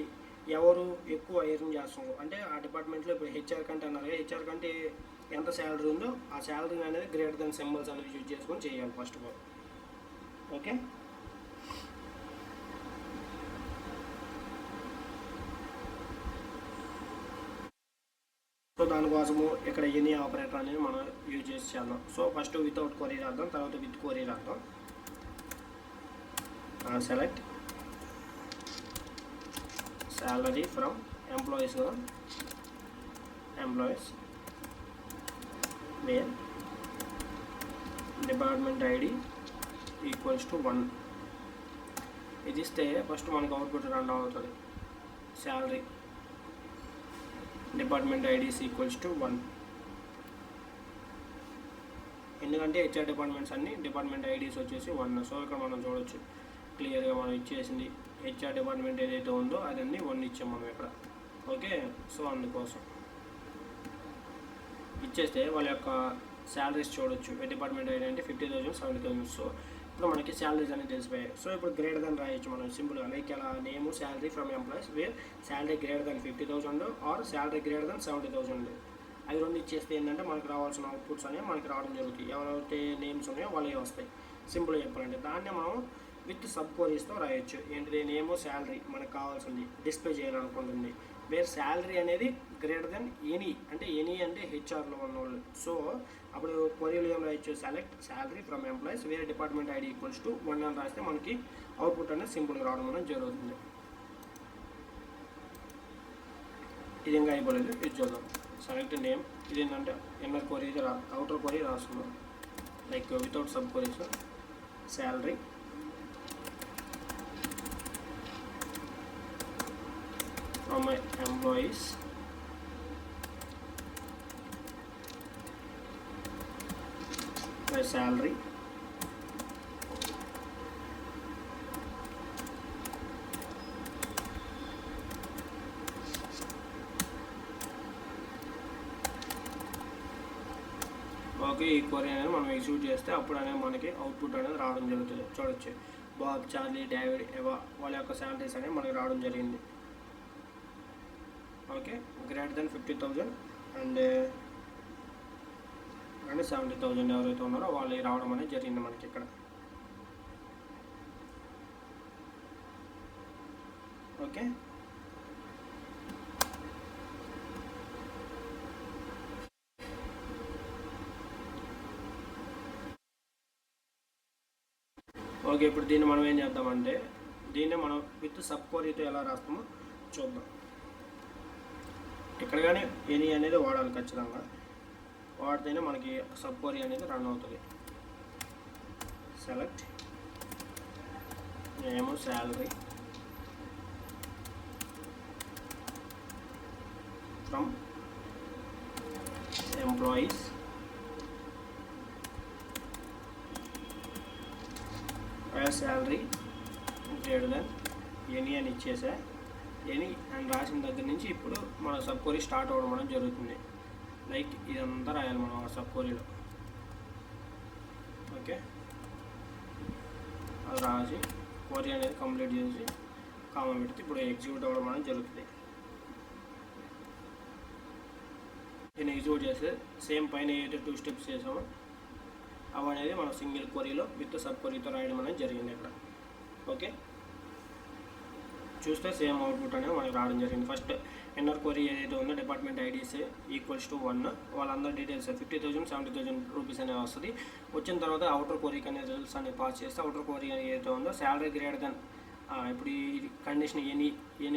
ఎవరు ఎక్కువ ఎర్న్ చేస్తున్నారు అంటే ఆ డిపార్ట్మెంట్లో ఇప్పుడు హెచ్ఆర్ కంటే అన్నారు, హెచ్ఆర్ కంటే ఎంత శాలరీ ఉందో ఆ శాలరీ అనేది గ్రేటర్ దెన్ సింబల్స్ అనేది యూజ్ చేసుకొని చేయాలి first of all. Okay, so దానికోసము ఇక్కడ ఎనీ ఆపరేటర్ అనేది మనం యూజ్ చేసి చేద్దాం. సో ఫస్ట్ వితౌట్ క్వరీ రాద్దాం, తర్వాత విత్ క్వరీ రాద్దాం. Select salary from employees where department ID equals to 1. ఇది ఇస్తే ఫస్ట్ మనకు అవుట్పుట్ రన్ అవుతుంది. Salary department IDs equals to 1. ఎందుకంటే హెచ్ఆర్ డిపార్ట్మెంట్స్ అన్ని డిపార్ట్మెంట్ ఐడీస్ వచ్చేసి 1. సో ఇక్కడ మనం చూడవచ్చు క్లియర్గా మనం ఇచ్చేసింది హెచ్ఆర్ డిపార్ట్మెంట్ ఏదైతే ఉందో అదన్నీ 1 ఇచ్చాం మనం ఇక్కడ. ఓకే, సో అందుకోసం ఇచ్చేస్తే వాళ్ళ యొక్క శాలరీస్ చూడొచ్చు. డిపార్ట్మెంట్ ఐడి అంటే 50,000, 70,000. సో ఇప్పుడు మనకి శాలరీస్ అనేది తెలిసిపోయాయి. సో ఇప్పుడు గ్రేటర్ దెన్ రాయొచ్చు మనం సింపుల్గా. లైక్ ఎలా, name salary from employees wear salary greater then 50,000 are salary greater then 70,000. అవి 2 ఇచ్చేస్తే ఏంటంటే మనకు రావాల్సిన అవుట్పుట్స్ అనేవి మనకి రావడం జరుగుతాయి. ఎవరైతే నేమ్స్ ఉన్నాయో వాళ్ళే వస్తాయి. సింపుల్గా చెప్పాలంటే దాన్నే మనం విత్ సబ్ క్వరీస్తో రాయొచ్చు. ఏంటిది, నేమో శాలరీ మనకు కావాల్సింది డిస్ప్లే చేయాలనుకుంటుంది. వేర్ శాలరీ అనేది గ్రేటర్ దెన్ ఎనీ అంటే హెచ్ఆర్లో ఉన్నవాళ్ళు. సో అప్పుడు క్వరీలో ఏం రాయొచ్చు, సెలెక్ట్ శాలరీ ఫ్రమ్ ఎంప్లాయీస్ వేరే డిపార్ట్మెంట్ ఐడి ఈక్వల్స్ టు 1 అని రాస్తే మనకి అవుట్పుట్ అనేది సింపుల్గా రావడం అనేది జరుగుతుంది. ఇది ఇంకా అయిపోలేదు, ఇది చూద్దాం. సెలెక్ట్ నేమ్, ఇది ఏంటంటే ఇన్నర్ క్వరీ, అవుటర్ క్వరీ రాస్తున్నాం. Like without sub queries salary from my employees my salary okay. ఈ క్వరీ అనేది మనం ఎగ్జిక్యూట్ చేస్తే అప్పుడు అనేది మనకి అవుట్పుట్ అనేది రావడం జరుగుతుంది. చూడొచ్చు బాబ్, చార్లీ, డేవిడ్, ఎవా వాళ్ళ యొక్క శాలరీస్ అనేవి మనకి రావడం జరిగింది. ఓకే, గ్రేటర్ దెన్ 50,000 అండ్ 70,000 ఎవరైతే ఉన్నారో వాళ్ళు రావడం అనేది జరిగింది మనకి ఇక్కడ. Okay, okay. ఇప్పుడు దీన్ని మనం ఏం చేద్దామంటే దీన్ని మనం విత్ సబ్ క్వరీతో ఎలా రాస్తామో చూద్దాం. ఇక్కడ కానీ ఎనీ అనేది వాడాలి ఖచ్చితంగా, వాడితేనే మనకి సబ్ క్వరీ అనేది రన్ అవుతుంది. Select name salary from employees salary greater then any అని ఇచ్చేసా. ఎనీ అని రాసిన దగ్గర నుంచి ఇప్పుడు మన సబ్ క్వరీ స్టార్ట్ అవ్వడం మనం జరుగుతుంది. లైక్ ఇదంతా రాయాలి మనం ఆ సబ్ క్వరీలో. ఓకే, అది రాసి క్వరీ అనేది కంప్లీట్ చేసి కామా పెడితే ఇప్పుడు ఎగ్జిక్యూట్ అవ్వడం అనేది జరుగుతుంది. దీన్ని ఎగ్జిక్యూట్ చేస్తే సేమ్ పైన ఏదైతే 2 స్టెప్స్ చేసామో అవి అనేది మనం సింగిల్ క్వరీలో విత్ సబ్ క్వరీతో రాయడం అనేది జరిగింది ఇక్కడ. ఓకే, చూస్తే సేమ్ అవుట్పుట్ అనేది మనకి రావడం జరిగింది. ఫస్ట్ ఇన్నర్ క్వరీ ఏదైతే ఉందో డిపార్ట్మెంట్ ఐడీస్ ఈక్వల్స్ టు 1, వాళ్ళందరూ డీటెయిల్స్ 50,000 70,000 రూపీస్ అనేది వస్తుంది. వచ్చిన తర్వాత అవుటర్ క్వరీకి అనే రిజల్ట్స్ అనేది పాస్ చేస్తే అవుటర్ క్వరీ ఏదైతే ఉందో శాలరీ గ్రేటర్ దెన్ ఇప్పుడు ఈ కండిషన్ ఎనీ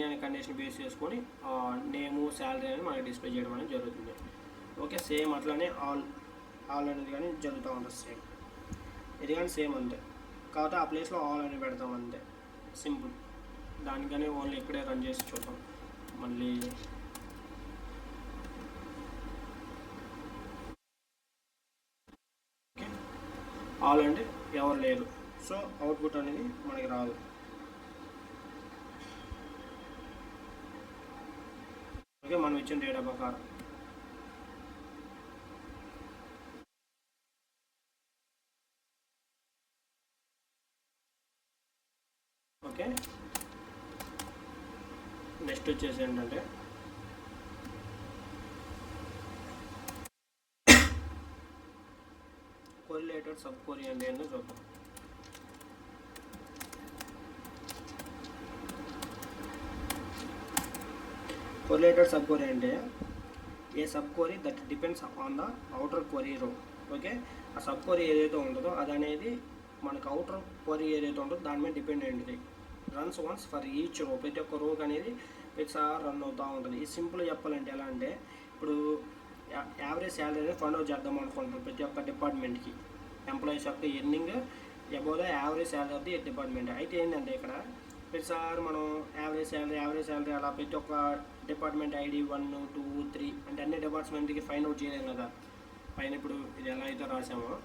అనే కండిషన్ బేస్ చేసుకొని నేము శాలరీ అనేది మనకి డిస్ప్లే చేయడం అనేది జరుగుతుంది. ఓకే, సేమ్ అట్లానే ఆల్ అనేది కానీ జరుగుతూ ఉంటుంది సేమ్. ఇది కానీ సేమ్ అంతే, కాకపోతే ఆ ప్లేస్లో ఆల్ అని పెడతాం అంతే, సింపుల్. దానికని ఓన్లీ ఇక్కడే రన్ చేసి చూద్దాం. మళ్ళీ ఓకే, ఆల్ అంటే ఎవరు లేరు, సో అవుట్పుట్ అనేది మనకి రాదు. ఓకే, మనం ఇచ్చిన డేటా ప్రకారం. ఓకే, నెక్స్ట్ వచ్చేసి ఏంటంటే కొరిలేటెడ్ సబ్ క్వరీ అంటే ఏంటో చూద్దాం. కొరిలేటెడ్ సబ్ క్వరీ అంటే a sub query that depends on the outer query row. Okay, ఆ సబ్ క్వరీ ఏదైతే ఉంటుందో అది అనేది మనకు అవుటర్ క్వరీ ఏదైతే ఉంటుందో దాని మీద డిపెండ్ అయ్యింది. Runs once for each row, ప్రతి ఒక్క రోకి అనేది ప్రతిసారి రన్ అవుతూ ఉంటుంది. ఈ సింపుల్ చెప్పాలంటే ఎలా అంటే ఇప్పుడు యావరేజ్ శాలరీ ఫైండ్ అవుట్ చేద్దాం అనుకుంటున్నాం ప్రతి ఒక్క డిపార్ట్మెంట్కి. ఎంప్లాయీస్ యొక్క earning above the average salary of the department. అయితే ఏంటంటే ఇక్కడ ప్రతిసారి మనం యావరేజ్ శాలరీ అలా ప్రతి ఒక్క డిపార్ట్మెంట్ ఐడి 1 2 3 అంటే అన్ని డిపార్ట్మెంట్కి ఫైండ్ అవుట్ చేయలేం కదా. పైన ఇప్పుడు ఇది ఎలా అయితే రాసామో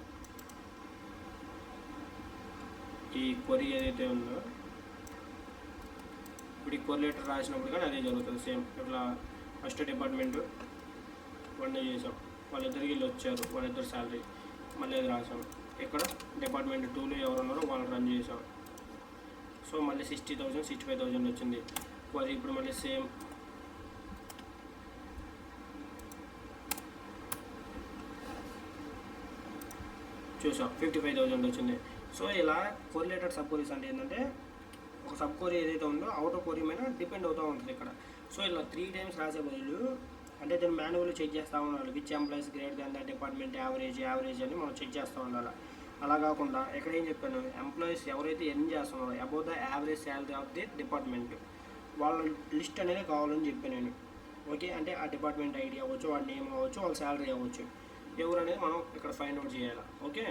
ఈ క్వరీ ఏదైతే ఉందో ఇప్పుడు ఈ కొరిలేటర్ రాసినప్పుడు కానీ అదే జరుగుతుంది సేమ్. ఇట్లా ఫస్ట్ డిపార్ట్మెంట్ 1 చేసాం, వాళ్ళిద్దరికి వీళ్ళు వచ్చారు, వాళ్ళిద్దరు శాలరీ మళ్ళీ అది రాసాం. ఇక్కడ డిపార్ట్మెంట్ 2లో ఎవరు ఉన్నారో వాళ్ళు రన్ చేసాం. సో మళ్ళీ 60,000 65,000 వచ్చింది క్వరీ. ఇప్పుడు మళ్ళీ సేమ్ చూసాం 55,000 వచ్చింది. సో ఇలా కొరిలేటెడ్ సబ్ క్వరీస్ అంటే ఏంటంటే ఒక సబ్ క్వరీ ఏదైతే ఉందో అవుటర్ క్వరీ మీద డిపెండ్ అవుతూ ఉంటుంది ఇక్కడ. సో ఇలా 3 టైమ్స్ రాసే బదులు అంటే దీన్ని మాన్యువల్లీ చెక్ చేస్తూ ఉండాలి. Which employees greater than the department average అని మనం చెక్ చేస్తూ ఉండాలి. అలా కాకుండా ఇక్కడ ఏం చెప్పాను, ఎంప్లాయీస్ ఎవరైతే ఎర్న్ చేస్తున్నారో above the average salary of the department వాళ్ళ లిస్ట్ అనేది కావాలని చెప్పాను నేను. ఓకే, అంటే ఆ డిపార్ట్మెంట్ ఐడి అవ్వచ్చు, వాళ్ళ నేమ్ అవ్వచ్చు, వాళ్ళ శాలరీ అవ్వచ్చు, ఎవరు అనేది మనం ఇక్కడ ఫైండ్ అవుట్ చేయాలి. ఓకే,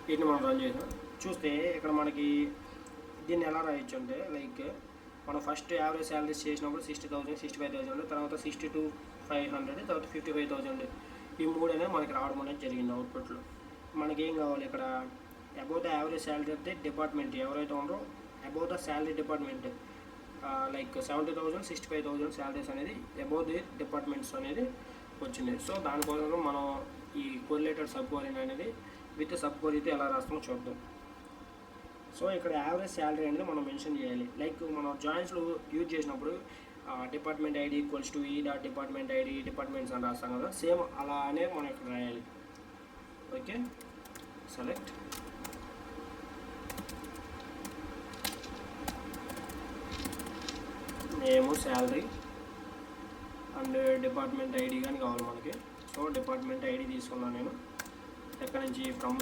వీటిని మనం రన్ చేసాం. చూస్తే ఇక్కడ మనకి దీన్ని ఎలా రాయొచ్చు అంటే లైక్ మనం ఫస్ట్ యావరేజ్ శాలరీస్ చేసినప్పుడు 60,000 65,000, తర్వాత 62,500, తర్వాత 55,000 ఈ మూడు అనేది మనకి రావడం అనేది జరిగింది అవుట్పుట్లో. మనకేం కావాలి ఇక్కడ above the average salary of the department ఎవరైతే ఉన్నారో above the salary department like 70,000 65,000 salaries అనేది అబౌవ్ ది డిపార్ట్మెంట్స్ అనేది వచ్చింది. సో దానికోసం మనం ఈ కోరిలేటెడ్ సబ్ క్వరీని అనేది విత్ సబ్ క్వరీతో ఎలా రాస్తామో చూద్దాం. సో ఇక్కడ యావరేజ్ శాలరీ అనేది మనం మెన్షన్ చేయాలి. లైక్ మనం జాయిన్స్లో యూజ్ చేసినప్పుడు department ID equals to E dot department ID departments అని రాస్తాం కదా, సేమ్ అలానే మనం ఇక్కడ రాయాలి. Okay, select name salary and department ID కానీ కావాలి మనకి. సో డిపార్ట్మెంట్ ఐడి తీసుకున్నాను నేను. ఎక్కడి నుంచి ఫ్రమ్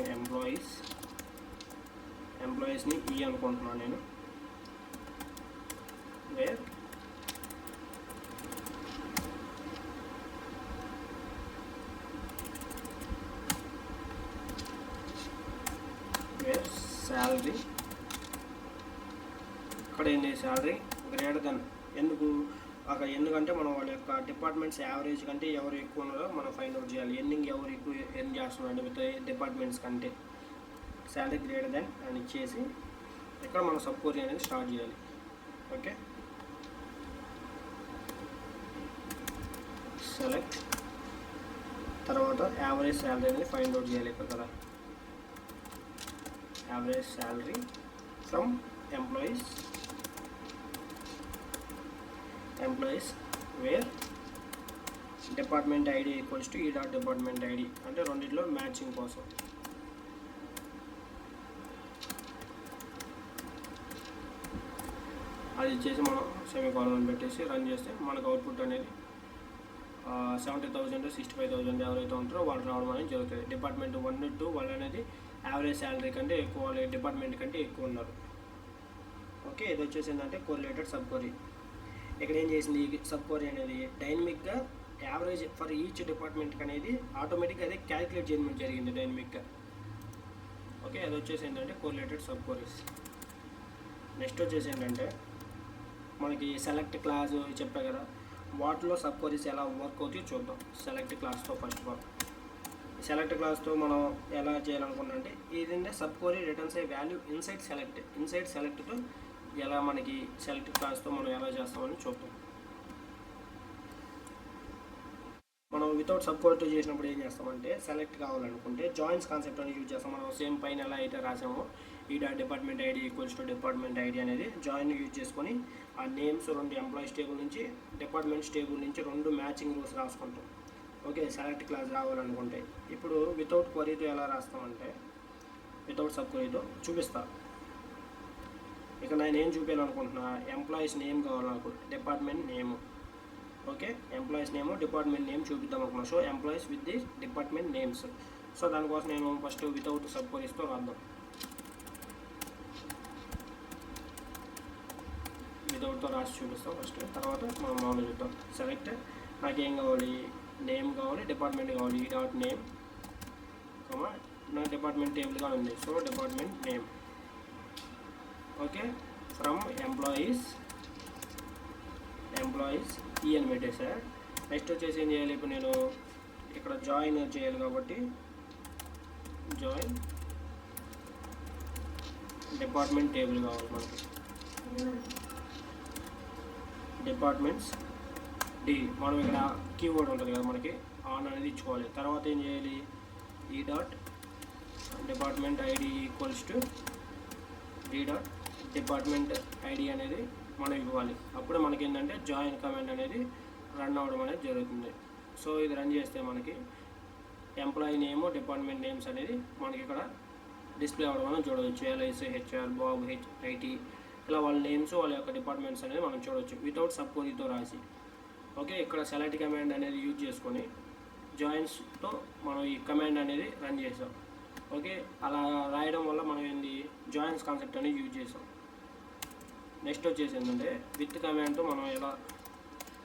ఎంప్లాయీస్ని ఈ అనుకుంటున్నాను నేను. వేర్ శాలరీ ఇక్కడ ఏంటి శాలరీ గ్రేటర్ దెన్ ఎందుకంటే మనం వాళ్ళ యొక్క డిపార్ట్మెంట్స్ యావరేజ్ కంటే ఎవరు ఎక్కువ ఉన్నారో మనం ఫైండ్ అవుట్ చేయాలి. ఎన్నింగ్ ఎవరు ఎక్కువ ఎర్న్ చేస్తున్నారు విత్ డిపార్ట్మెంట్స్ కంటే శాలరీ గ్రేటర్ దెన్ అని ఇచ్చేసి ఇక్కడ మనం సబ్ క్వరీ అనేది స్టార్ట్ చేయాలి. ఓకే, సెలెక్ట్ తర్వాత యావరేజ్ శాలరీ అనేది ఫైండ్ అవుట్ చేయాలి ఇక్కడ కదా. Average salary from employees where department ID equals to E dot department ID అంటే రెండిట్లో మ్యాచింగ్ కోసం. అది ఇచ్చేసి మనం సెమీకోలన్ పెట్టేసి రన్ చేస్తే మనకు అవుట్పుట్ అనేది 70,000 65,000 ఎవరైతే ఉంటారో వాళ్ళు రావడం అనేది జరుగుతుంది. డిపార్ట్మెంట్ 1 2 వాళ్ళు అనేది యావరేజ్ శాలరీ కంటే ఎక్కువ, డిపార్ట్మెంట్ కంటే ఎక్కువ ఉన్నారు. ఓకే, ఇది వచ్చేసి ఏంటంటే కోరిలేటెడ్ సబ్ క్వరీ. ఇక్కడ ఏం చేసింది ఈ సబ్ క్వరీ అనేది డైనమిక్గా యావరేజ్ ఫర్ ఈచ్ డిపార్ట్మెంట్కి అనేది ఆటోమేటిక్గా అదే క్యాలిక్యులేట్ చేయడం జరిగింది డైనమిక్గా. ఓకే, అది వచ్చేసి ఏంటంటే కోరిలేటెడ్ సబ్ క్వరీస్. నెక్స్ట్ వచ్చేసి ఏంటంటే మనకి సెలెక్ట్ క్లాస్ చెప్పా కదా, వాటిలో సబ్ క్వరీస్ ఎలా వర్క్ అవుతాయో చూద్దాం. సెలెక్ట్ క్లాస్తో ఫస్ట్ ఆఫ్ ఆల్ సెలెక్ట్ క్లాస్తో మనం ఎలా చేయాలనుకున్నాం అంటే ఇదంటే sub query returns a value inside సెలెక్ట్తో ఎలా మనకి సెలెక్ట్ క్లాస్తో మనం ఎలా చేస్తామని చూద్దాం. మనం వితౌట్ సబ్ క్వరీతో చేసినప్పుడు ఏం చేస్తామంటే సెలెక్ట్ కావాలనుకుంటే జాయిన్స్ కాన్సెప్ట్ అనేది యూజ్ చేస్తాం. మనం సేమ్ పైన ఎలా అయితే రాసామో ఈ department ID equals to department ID అనేది జాయిన్ యూజ్ చేసుకొని ఆ నేమ్స్ రెండు ఎంప్లాయీస్ టేబుల్ నుంచి డిపార్ట్మెంట్స్ టేబుల్ నుంచి రెండు మ్యాచింగ్ రూల్స్ రాసుకుంటాం. ఓకే, సెలెక్ట్ క్లాస్ రావాలనుకుంటే ఇప్పుడు వితౌట్ క్వరీతో ఎలా రాస్తామంటే వితౌట్ సబ్ క్వరీతో చూపిస్తా. ఇక నేను ఏం చూపించాలనుకుంటున్నా, ఎంప్లాయీస్ నేమ్ కావాలనుకుంటున్నా, department name. Okay, employees name department name చూపిద్దాం అనుకున్నా. So employees with the department names. So దానికోసం నేను ఫస్ట్ వితౌట్ సబ్ క్వరీస్తో రాద్దాం. వితౌట్తో రాసి చూపిస్తాం ఫస్ట్, తర్వాత మనం మామూలు చూద్దాం. సెలెక్ట్ నాకేం కావాలి, నేమ్ కావాలి, డిపార్ట్మెంట్ కావాలి. ఈ డాట్ నేమ్ నా డిపార్ట్మెంట్ టేబుల్గా ఉంది. So department name. Okay, from employees ఈ అని పెట్టేసా. నెక్స్ట్ వచ్చేసి ఏం చేయాలి, ఇప్పుడు నేను ఇక్కడ జాయిన్ చేయాలి కాబట్టి జాయిన్ డిపార్ట్మెంట్ టేబుల్ కావాలి మనకి. డిపార్ట్మెంట్స్ డి మనం ఇక్కడ కీవర్డ్ ఉంటుంది కదా మనకి ఆన్ అనేది ఇచ్చుకోవాలి. తర్వాత ఏం చేయాలి, E dot department ID equals to D dot department ID అనేది మనం ఇవ్వాలి. అప్పుడు మనకి ఏంటంటే జాయిన్ కమాండ్ అనేది రన్ అవ్వడం అనేది జరుగుతుంది. సో ఇది రన్ చేస్తే మనకి ఎంప్లాయీ నేమ్ డిపార్ట్మెంట్ నేమ్స్ అనేది మనకి ఇక్కడ డిస్ప్లే అవ్వడం అనేది చూడవచ్చు. ఎల్ఐసి హెచ్ఆర్ బాబు ఐటీ ఇలా వాళ్ళ నేమ్స్ వాళ్ళ యొక్క డిపార్ట్మెంట్స్ అనేది మనం చూడవచ్చు వితౌట్ సబ్ క్వరీతో రాసి. ఓకే, ఇక్కడ సెలెక్ట్ కమాండ్ అనేది యూజ్ చేసుకొని జాయిన్స్తో మనం ఈ కమాండ్ అనేది రన్ చేసాం. ఓకే, అలా రాయడం వల్ల మనం ఏంది జాయిన్స్ కాన్సెప్ట్ అనేది యూజ్ చేసాం. నెక్స్ట్ వచ్చేసి ఏంటంటే విత్ కమాండ్తో మనం ఎలా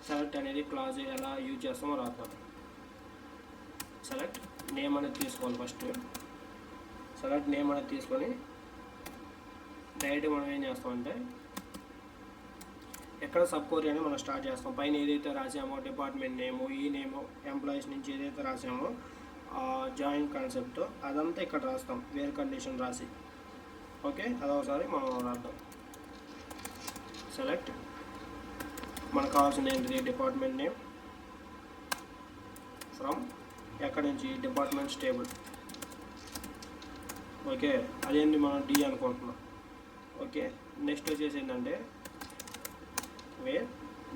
సెలెక్ట్ అనేది క్లాజ్ ఎలా యూజ్ చేస్తామో రాద్దాం. సెలెక్ట్ నేమ్ అనేది తీసుకోవాలి ఫస్ట్. సెలెక్ట్ నేమ్ అనేది తీసుకొని డైరెక్ట్గా మనం ఏం చేస్తామంటే ఎక్కడ సబ్ క్వరీ అని మనం స్టార్ట్ చేస్తాం. పైన ఏదైతే రాసామో డిపార్ట్మెంట్ నేము, ఈ నేము, ఎంప్లాయీస్ నుంచి ఏదైతే రాసామో జాయిన్ కాన్సెప్ట్ అదంతా ఇక్కడ రాస్తాం, వేర్ కండిషన్ రాసి. ఓకే, అదొకసారి మనం రాద్దాం. సెలెక్ట్ మనకు కావాల్సింది ఏంటిది, డిపార్ట్మెంట్ నేమ్ ఫ్రమ్ ఎక్కడి నుంచి, డిపార్ట్మెంట్స్ టేబుల్. ఓకే, అదేంటి మనం డి అనుకుంటున్నాం. ఓకే, నెక్స్ట్ వచ్చేసి ఏంటంటే where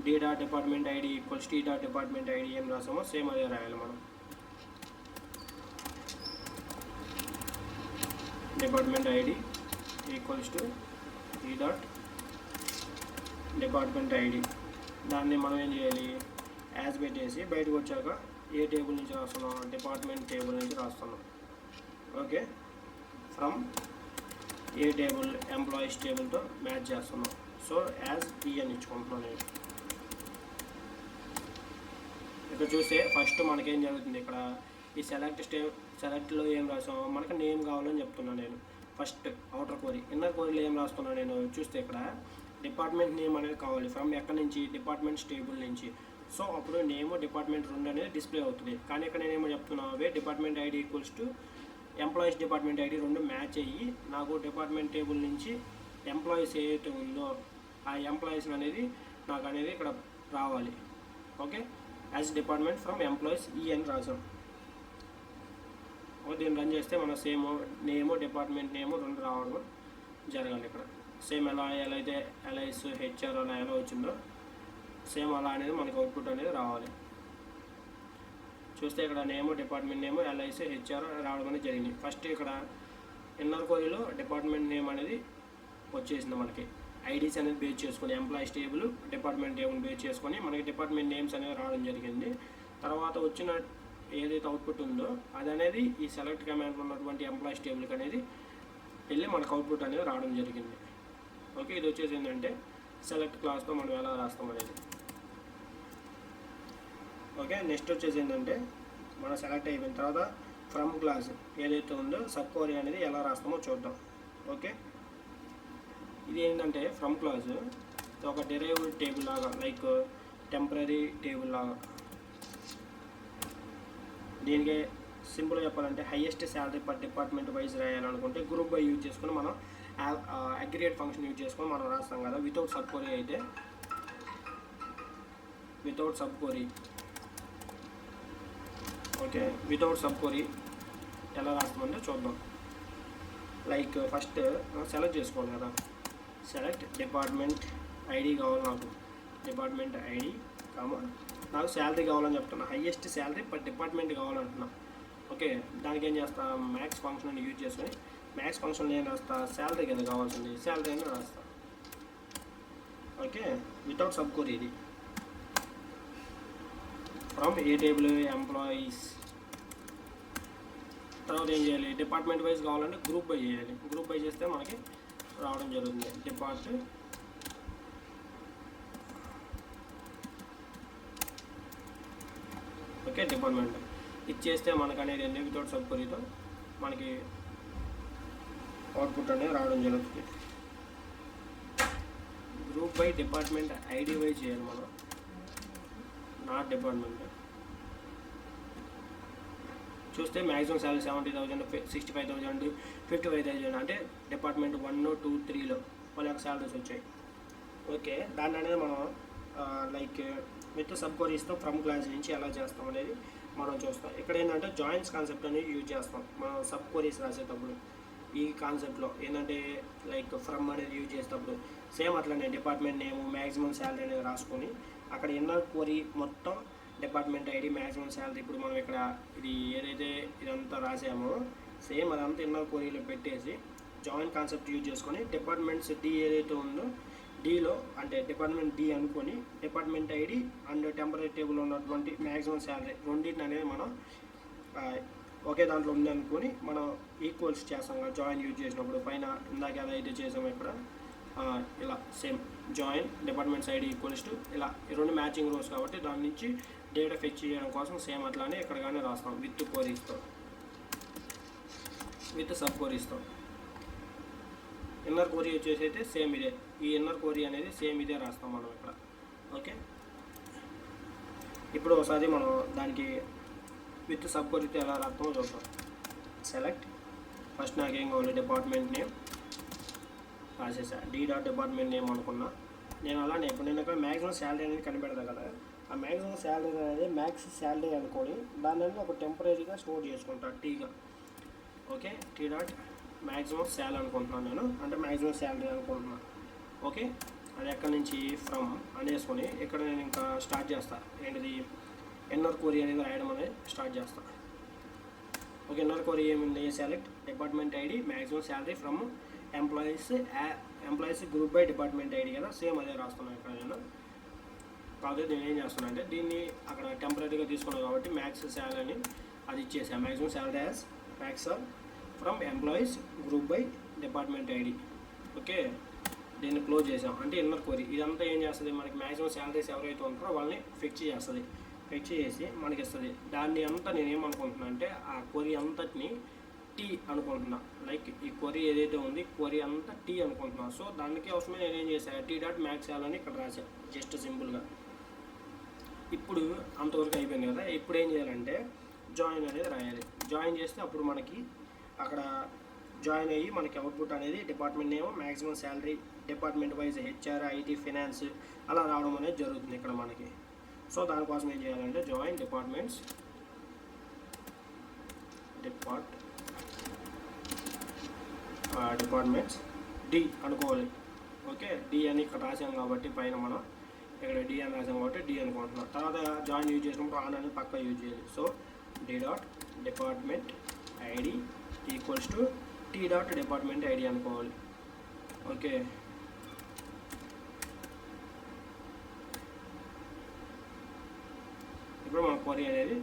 D dot department ID equals T dot department ID ఏం రాసామో సేమ్ అదే రాయాలి మనం. Department ID equals to T dot department ID. దాన్ని మనం ఏం చేయాలి, యాజ్ పెట్టేసి బయటకు వచ్చాక ఏ టేబుల్ నుంచి రాస్తున్నాం, డిపార్ట్మెంట్ టేబుల్ నుంచి రాస్తున్నాం. Okay, from a table, employees టేబుల్తో మ్యాచ్ చేస్తున్నాం. సో యాజ్ టీ అని ఇచ్చుకుంటున్నాను నేను. ఇక్కడ చూస్తే ఫస్ట్ మనకేం జరుగుతుంది, ఇక్కడ ఈ సెలెక్ట్లో ఏం రాసామో మనకు నేమ్ కావాలని చెప్తున్నాను నేను. First outer query. ఇన్నర్ క్వరీలో ఏం రాస్తున్నాను నేను చూస్తే ఇక్కడ డిపార్ట్మెంట్ నేమ్ అనేది కావాలి. ఫ్రమ్ ఎక్కడి నుంచి, డిపార్ట్మెంట్స్ టేబుల్ నుంచి. సో అప్పుడు నేమ్ డిపార్ట్మెంట్ 2 అనేది డిస్ప్లే అవుతుంది. కానీ ఇక్కడ నేనేమో చెప్తున్నాను, అవే department ID equals to employees department ID 2 match అయ్యి నాకు డిపార్ట్మెంట్ టేబుల్ నుంచి ఎంప్లాయీస్ ఏదైతే ఉందో ఆ ఎంప్లాయీస్ అనేది నాకు అనేది ఇక్కడ రావాలి. Okay, as department from employees ఈ అని రాసాం. దీన్ని రన్ చేస్తే మన సేమ్ నేము, డిపార్ట్మెంట్ నేము 2 రావడం జరగాలి. ఇక్కడ సేమ్ ఎలా అయితే ఎల్ఐఎస్ హెచ్ఆర్ అలా ఎలా వచ్చిందో సేమ్ అలా అనేది మనకు అవుట్పుట్ అనేది రావాలి. చూస్తే ఇక్కడ నేము, డిపార్ట్మెంట్ నేము, ఎల్ఐఎస్ హెచ్ఆర్ రావడం అనేది జరిగింది. ఫస్ట్ ఇక్కడ ఇన్నర్ క్వరీలో డిపార్ట్మెంట్ నేమ్ అనేది వచ్చేసింది మనకి. ఐడీస్ అనేది బేస్ చేసుకొని employees table, department table base చేసుకొని మనకి డిపార్ట్మెంట్ నేమ్స్ అనేది రావడం జరిగింది. తర్వాత వచ్చిన ఏదైతే అవుట్పుట్ ఉందో అది అనేది ఈ సెలెక్ట్ కమాండ్లో ఉన్నటువంటి ఎంప్లాయీస్ టేబుల్కి అనేది వెళ్ళి మనకు అవుట్పుట్ అనేది రావడం జరిగింది. ఓకే, ఇది వచ్చేసి ఏంటంటే సెలెక్ట్ క్లాస్తో మనం ఎలా రాస్తాం అనేది. ఓకే, నెక్స్ట్ వచ్చేసి ఏంటంటే మనం సెలెక్ట్ అయిపోయిన తర్వాత ఫ్రమ్ క్లాస్ ఏదైతే ఉందో సబ్ క్వరీ అనేది ఎలా రాస్తామో చూద్దాం. ఓకే, ఇది ఏంటంటే ఫ్రమ్ క్లాస్ ఒక డిరైవ్డ్ టేబుల్ లాగా, లైక్ టెంపరీ టేబుల్ లాగా. దీనికి సింపుల్గా చెప్పాలంటే highest salary per department wise రాయాలనుకుంటే గ్రూప్ బై యూజ్ చేసుకొని మనం అగ్రిగేట్ ఫంక్షన్ యూజ్ చేసుకొని మనం రాస్తాం కదా. వితౌట్ సబ్ క్వరీ అయితే without sub query. Okay, without sub query ఎలా రాస్తామంటే చూద్దాం. లైక్ ఫస్ట్ సెలెక్ట్ చేసుకోవాలి కదా. సెలెక్ట్ డిపార్ట్మెంట్ ఐడి కావాలి నాకు, డిపార్ట్మెంట్ ఐడి నాకు శాలరీ కావాలని చెప్తున్నా. హైయెస్ట్ శాలరీ పర్ డిపార్ట్మెంట్ కావాలంటున్నా. ఓకే, దానికి ఏం చేస్తా, మ్యాక్స్ ఫంక్షన్ అని యూజ్ చేసుకొని మ్యాక్స్ ఫంక్షన్లో ఏం రాస్తా, శాలరీ కదా కావాల్సింది, శాలరీ అని రాస్తా. Okay, without sub query. ఇది ఫ్రమ్ ఏ టేబుల్, ఎంప్లాయీస్. తర్వాత ఏం చేయాలి, డిపార్ట్మెంట్ వైజ్ కావాలంటే గ్రూప్ బై చేయాలి. గ్రూప్ బై చేస్తే మనకి రావడం జరుగుతుంది. ఓకే, డిపార్ట్మెంట్ ఇచ్చేస్తే మనకు అనేది ఏంటి, వితౌట్ సబ్ క్వరీతో మనకి అవుట్పుట్ అనేది రావడం జరుగుతుంది. Group by department ID wise చేయాలి మనం, నాట్ డిపార్ట్మెంట్. చూస్తే మ్యాక్సిమం శాలరీ 70,000, 65,000, 55,000 అంటే డిపార్ట్మెంట్ 1, 2, 3లో వాళ్ళ యొక్క శాలరీస్ వచ్చాయి. ఓకే, దాన్ని అనేది మనం లైక్ విత్ సబ్ క్వరీస్తో ఫ్రమ్ క్లాస్ నుంచి ఎలా చేస్తాం అనేది మనం చూస్తాం. ఇక్కడ ఏంటంటే జాయిన్స్ కాన్సెప్ట్ అనేది యూజ్ చేస్తాం మనం సబ్ క్వరీస్ రాసేటప్పుడు. ఈ కాన్సెప్ట్లో ఏంటంటే లైక్ ఫ్రమ్ అనేది యూజ్ చేసేటప్పుడు సేమ్ అట్లనే డిపార్ట్మెంట్ నేమ్, మ్యాక్సిమం శాలరీ అనేది రాసుకొని అక్కడ ఇన్నర్ క్వరీ మొత్తం డిపార్ట్మెంట్ ఐడి, మ్యాక్సిమం శాలరీ. ఇప్పుడు మనం ఇక్కడ ఇది ఏదైతే ఇదంతా రాసామో సేమ్ అదంతా ఇన్నర్ క్వరీలో పెట్టేసి జాయిన్ కాన్సెప్ట్ యూజ్ చేసుకొని డిపార్ట్మెంట్స్ డి ఏదైతే ఉందో డీలో అంటే డిపార్ట్మెంట్ డి అనుకొని department ID and temporary table ఉన్నటువంటి మ్యాక్సిమం శాలరీ రెండింటిని అనేది మనం ఒకే దాంట్లో ఉంది అనుకొని మనం ఈక్వల్స్ చేస్తాం కదా జాయిన్ యూజ్ చేసినప్పుడు. పైన ఇందాక ఏదైతే చేసామో ఇక్కడ ఇలా same join departments ID equals to ఇలా 2 మ్యాచింగ్ రోస్ కాబట్టి దాని నుంచి డేటా ఫెచ్ చేయడం కోసం సేమ్ అట్లానే ఇక్కడ కానీ రాస్తాం విత్ క్వరీస్తో. విత్ సబ్ క్వరీస్తో. ఇన్నర్ క్వరీ వచ్చేసి అయితే సేమ్ ఇదే, ఈ ఇన్నర్ క్వరీ అనేది సేమ్ ఇదే రాస్తాం మనం ఇక్కడ. ఓకే, ఇప్పుడు ఒకసారి మనం దానికి విత్ సబ్ క్వరీతో ఎలా రాస్తామో చూద్దాం. సెలెక్ట్, ఫస్ట్ నాకేం కావాలి, డిపార్ట్మెంట్ నేమ్ రాసేసా, d.డిపార్ట్మెంట్ నేమ్ అనుకున్నా. నేను అలానే ఇప్పుడు నేను ఇక్కడ మ్యాక్సిమం శాలరీ అనేది కనిపెడతా కదా, ఆ మ్యాక్సిమం శాలరీ అనేది మ్యాక్స్ శాలరీ అనుకొని దాని అనేది ఒక టెంపరీగా స్టోర్ చేసుకుంటా టీగా. ఓకే, t.మ్యాక్సిమం శాలరీ అనుకుంటున్నాను నేను, అంటే మ్యాక్సిమం శాలరీ అనుకుంటున్నాను. ఓకే, అది ఎక్కడి నుంచి ఫ్రమ్ అనేసుకొని ఇక్కడ నేను ఇంకా స్టార్ట్ చేస్తాను. ఏంటిది, ఇన్నర్ క్వరీ అనేది రాయడం అనేది స్టార్ట్ చేస్తాను. ఓకే, ఇన్నర్ క్వరీ ఏముంది, select department ID maximum salary from employees group by department ID కదా, సేమ్ అదే రాస్తున్నాను ఇక్కడ నేను. కాకపోతే నేను ఏం చేస్తున్నాను అంటే దీన్ని అక్కడ టెంపరీగా తీసుకున్నాను కాబట్టి మ్యాక్స్ శాలరీని అది ఇచ్చేసాను, maximum salary as max from employees group by department ID. Okay, దీన్ని క్లోజ్ చేసాం. అంటే ఇన్నర్ క్వరీ ఇదంతా ఏం చేస్తుంది, మనకి మ్యాక్సిమం శాలరీస్ ఎవరైతే ఉంటారో వాళ్ళని ఫిక్స్ చేస్తుంది, ఫిక్స్ చేసి మనకి ఇస్తుంది. దాన్ని అంతా నేను ఏమనుకుంటున్నా అంటే ఆ క్వరీ అంతటిని టీ అనుకుంటున్నా. లైక్ ఈ క్వరీ ఏదైతే ఉంది క్వరీ అంతా టీ అనుకుంటున్నా. సో దానికి అవసరమే నేనేం చేశాను, t.మ్యాక్స్ శాలరీ ఇక్కడ రాశాను జస్ట్ సింపుల్గా. ఇప్పుడు అంతవరకు అయిపోయింది కదా, ఇప్పుడు ఏం చేయాలంటే జాయిన్ అనేది రాయాలి. జాయిన్ చేస్తే అప్పుడు మనకి అక్కడ జాయిన్ అయ్యి మనకి అవుట్పుట్ అనేది department name maximum salary department wise HR IT finance అలా రావడం అనేది జరుగుతుంది ఇక్కడ మనకి. సో దానికోసం ఏం చేయాలంటే జాయిన్ డిపార్ట్మెంట్స్ డి అనుకోవాలి. ఓకే, డి అని ఇక్కడ రాసాం కాబట్టి పైన మనం ఇక్కడ డి అని రాసాం కాబట్టి డి అనుకుంటున్నాం. తర్వాత జాయిన్ యూజ్ చేసినప్పుడు ఆన్ అనేది పక్కా యూజ్ చేయాలి. So d department ID equals to t department ID అనుకోవాలి. ఓకే, ఇప్పుడు మన క్వరీ అనేది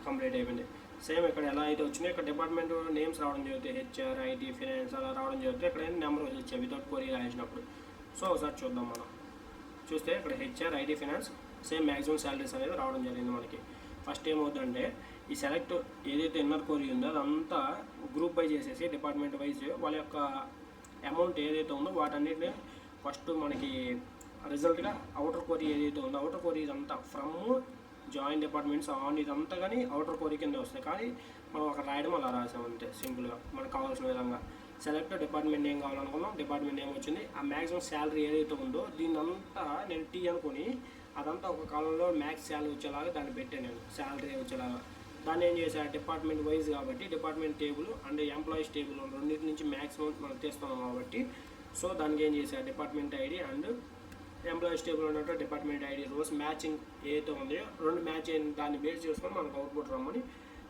కంప్లీట్ అయిపోయింది. సేమ్ ఇక్కడ ఎలా అయితే వచ్చినాయి ఇక్కడ డిపార్ట్మెంట్ నేమ్స్ రావడం జరుగుతాయి, హెచ్ఆర్ ఐటీ ఫినాన్స్ అలా రావడం జరుగుతుంది. ఇక్కడ నెంబర్ వచ్చాయి వితౌట్ క్వరీ రాసినప్పుడు. సో ఒకసారి చూద్దాం. మనం చూస్తే ఇక్కడ HR IT finance same maximum salaries అనేది రావడం జరిగింది మనకి. ఫస్ట్ ఏమవుతుందంటే ఈ సెలెక్ట్ ఏదైతే ఇన్నర్ క్వరీ ఉందో అదంతా గ్రూప్ బై చేసేసి డిపార్ట్మెంట్ వైజ్ వాళ్ళ యొక్క అమౌంట్ ఏదైతే ఉందో వాటన్నిటిని ఫస్ట్ మనకి రిజల్ట్గా అవుటర్ క్వరీ ఏదైతే ఉందో అవుటర్ క్వరీ ఇదంతా ఫ్రమ్ జాయిన్ డిపార్ట్మెంట్స్ ఆన్ ఇదంతా కానీ అవుటర్ క్వరీ కింద వస్తాయి. కానీ మనం అక్కడ రాయడం అలా రాసామంటే సింపుల్గా మనకు కావాల్సిన విధంగా. సెలెక్ట్ డిపార్ట్మెంట్ నేమ్ కావాలనుకున్నాం, డిపార్ట్మెంట్ నేమ్ వచ్చింది. ఆ మ్యాక్సిమం శాలరీ ఏదైతే ఉందో దీన్ని అంతా నేను టీ అనుకొని అదంతా ఒక కాలంలో మ్యాక్స్ శాలరీ వచ్చేలాగా దాన్ని పెట్టాను నేను, శాలరీ వచ్చేలాగా. దాన్ని ఏం చేశాను, డిపార్ట్మెంట్ వైజ్ కాబట్టి department table and employees table రెండింటి నుంచి మ్యాక్సిమం మనం తీస్తున్నాం కాబట్టి సో దానికి ఏం చేశాను, department ID and employees table ఉన్నట్టు డిపార్ట్మెంట్ ఐడి రోస్ మ్యాచింగ్ ఏదైతే ఉందో రెండు మ్యాచ్ అయిన దాన్ని బేస్ చేసుకొని మనకు అవుట్పుట్ రమ్మని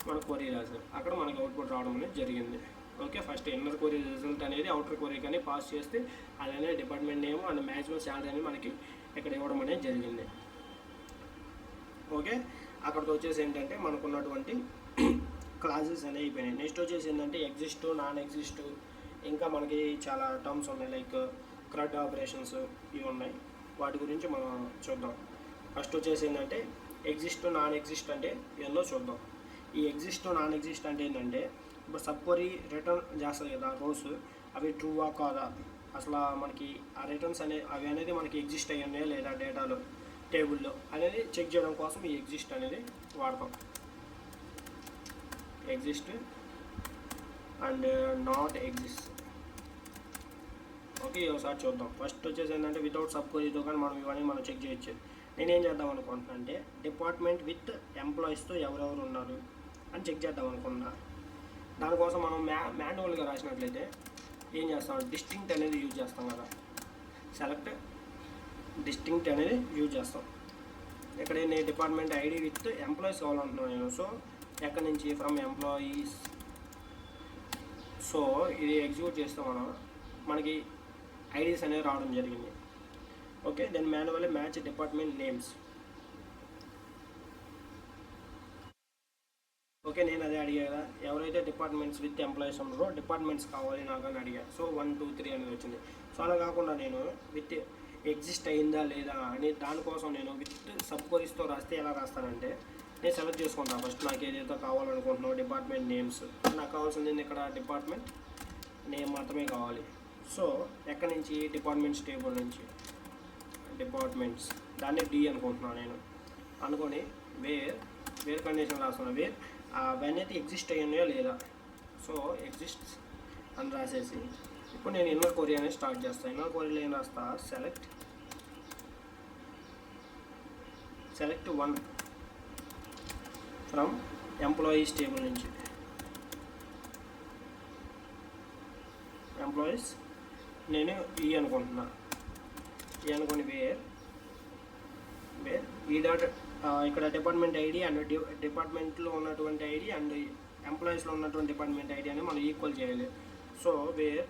మనకు క్వరీ రాశారు. అక్కడ మనకు అవుట్పుట్ రావడం అనేది జరిగింది. Okay, first inner query result అనేది అవుటర్ క్వరీ కానీ పాస్ చేస్తే అలానే department name and maximum salary అనేది మనకి ఇక్కడ ఇవ్వడం అనేది జరిగింది. ఓకే, అక్కడికి వచ్చేసి ఏంటంటే మనకున్నటువంటి క్లాసెస్ అనేవి అయిపోయినాయి. నెక్స్ట్ వచ్చేసి ఏంటంటే ఎగ్జిస్ట్ నాన్ ఎగ్జిస్ట్ ఇంకా మనకి చాలా టర్మ్స్ ఉన్నాయి, లైక్ క్రడ్ ఆపరేషన్స్ ఇవి ఉన్నాయి. వాటి గురించి మనం చూద్దాం. ఫస్ట్ వచ్చేసి ఏంటంటే ఎగ్జిస్ట్ నాన్ ఎగ్జిస్ట్ అంటే ఎన్నో చూద్దాం. ఈ ఎగ్జిస్ట్ నాన్ ఎగ్జిస్ట్ అంటే ఏంటంటే ఇప్పుడు సబ్ క్వరీ రిటర్న్ చేస్తుంది కదా రోస్, అవి ట్రూవా కాదా, అసలు మనకి ఆ రిటర్న్స్ అవి అనేది మనకి ఎగ్జిస్ట్ అయ్యి ఉన్నాయా లేదా డేటాలో టేబుల్లో అనేది చెక్ చేయడం కోసం ఈ ఎగ్జిస్ట్ అనేది వాడతాం. Exist and not exist. Okay, ఒకసారి చూద్దాం. ఫస్ట్ వచ్చేసి ఏంటంటే వితౌట్ సబ్ క్వరీతో కానీ మనం ఇవన్నీ మనం చెక్ చేయొచ్చు. నేనేం చేద్దాం అనుకుంటున్నా అంటే డిపార్ట్మెంట్ విత్ ఎంప్లాయీస్తో ఎవరెవరు ఉన్నారు అని చెక్ చేద్దాం అనుకున్నా. దానికోసం మనం మాన్యువల్గా రాసినట్లయితే ఏం చేస్తాం, డిస్టింక్ట్ అనేది యూజ్ చేస్తాం కదా, సెలెక్ట్ డిస్టింక్ట్ అనేది యూజ్ చేస్తాం. ఇక్కడ నేను డిపార్ట్మెంట్ ఐడి విత్ ఎంప్లాయీస్ కావాలంటున్నాను నేను. సో ఎక్కడి నుంచి ఫ్రమ్ ఎంప్లాయీస్. సో ఇది ఎగ్జిక్యూట్ చేస్తాం మనం, మనకి ఐడీస్ అనేవి రావడం జరిగింది. Okay, then manually match department names. Okay, నేను అదే అడిగా కదా, ఎవరైతే డిపార్ట్మెంట్స్ విత్ ఎంప్లాయీస్ ఉన్నారో డిపార్ట్మెంట్స్ కావాలి నాకు అని అడిగా. సో 1 2 3 అనేది వచ్చింది. సో అలా కాకుండా నేను విత్ ఎగ్జిస్ట్ అయిందా లేదా అని దానికోసం నేను విత్ సబ్ క్వరీస్తో రాస్తే ఎలా రాస్తానంటే నేను సెలెక్ట్ చేసుకుంటాను ఫస్ట్ నాకు ఏదైతే కావాలనుకుంటున్నావు డిపార్ట్మెంట్ నేమ్స్. నాకు కావాల్సింది ఇక్కడ డిపార్ట్మెంట్ నేమ్ మాత్రమే కావాలి. సో ఎక్కడి నుంచి డిపార్ట్మెంట్స్ టేబుల్ నుంచి డిపార్ట్మెంట్స్ దాన్ని డి అనుకుంటున్నాను నేను అనుకొని వేర్ కండిషన్ రాస్తున్నాను. వేర్ అవన్నీ అయితే ఎగ్జిస్ట్ అయ్యాయో లేదా. సో ఎగ్జిస్ట్ అని రాసేసి ఇప్పుడు నేను ఇన్నర్ క్వరీ అనేది స్టార్ట్ చేస్తాను. ఇన్నర్ క్వరీలో ఏం రాస్తా, సెలెక్ట్ 1 ఫ్రమ్ ఎంప్లాయీస్ టేబుల్ నుంచి. ఎంప్లాయీస్ నేను ఈ అనుకుంటున్నా. ఈ అనుకుని వేర్ ఈ డాట్ ఇక్కడ డిపార్ట్మెంట్ ఐడి అండ్ డిపార్ట్మెంట్లో ఉన్నటువంటి ఐడి అండ్ ఎంప్లాయీస్లో ఉన్నటువంటి డిపార్ట్మెంట్ ఐడి అని మనం ఈక్వల్ చేయాలి. సో వేర్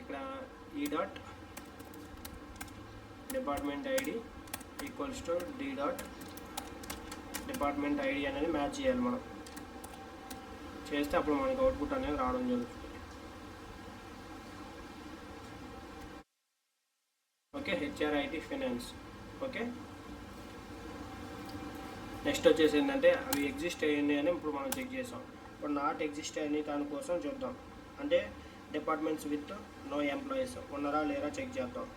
ఇక్కడ E dot department ID equals to D dot department ID అనేది మ్యాచ్ చేయాలి. మనం చేస్తే అప్పుడు మనకి అవుట్పుట్ అనేది రావడం జరుగుతుంది. Okay, HR IT finance. Okay, next వచ్చేసి ఏంటంటే అవి ఎగ్జిస్ట్ అయ్యింది అని ఇప్పుడు మనం చెక్ చేసాం. ఇప్పుడు నాట్ ఎగ్జిస్ట్ అయ్యి దానికోసం చూద్దాం. అంటే డిపార్ట్మెంట్స్ విత్ నో ఎంప్లాయీస్ ఉన్నారా లేరా చెక్ చేద్దాం.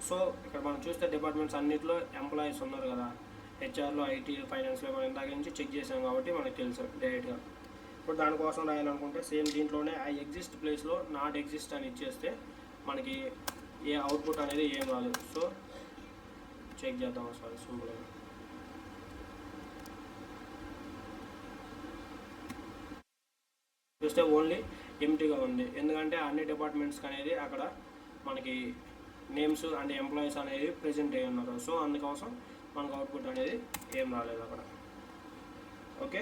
సో ఇక్కడ మనం చూస్తే డిపార్ట్మెంట్స్ అన్నింటిలో ఎంప్లాయీస్ ఉన్నారు కదా. హెచ్ఆర్లో, ఐటీ, ఫైనాన్స్లో మనం ఇందాక నుంచి చెక్ చేసాం కాబట్టి మనకు తెలుసు డైరెక్ట్గా. ఇప్పుడు దానికోసం రాయాలనుకుంటే సేమ్ దీంట్లోనే ఆ ఎగ్జిస్ట్ ప్లేస్లో నాట్ ఎగ్జిస్ట్ అని ఇచ్చేస్తే మనకి ఏ అవుట్పుట్ అనేది ఏం రాదు. సో చెక్ చేద్దాం ఒకసారి సింపుల్గా. చూస్తే ఓన్లీ ఎంటీగా ఉంది, ఎందుకంటే అన్ని డిపార్ట్మెంట్స్కి అనేది అక్కడ మనకి నేమ్స్ అండ్ ఎంప్లాయీస్ అనేది ప్రెజెంట్ అయ్యి ఉన్నారు. సో అందుకోసం మనకు అవుట్పుట్ అనేది ఏం రాలేదు అక్కడ. ఓకే.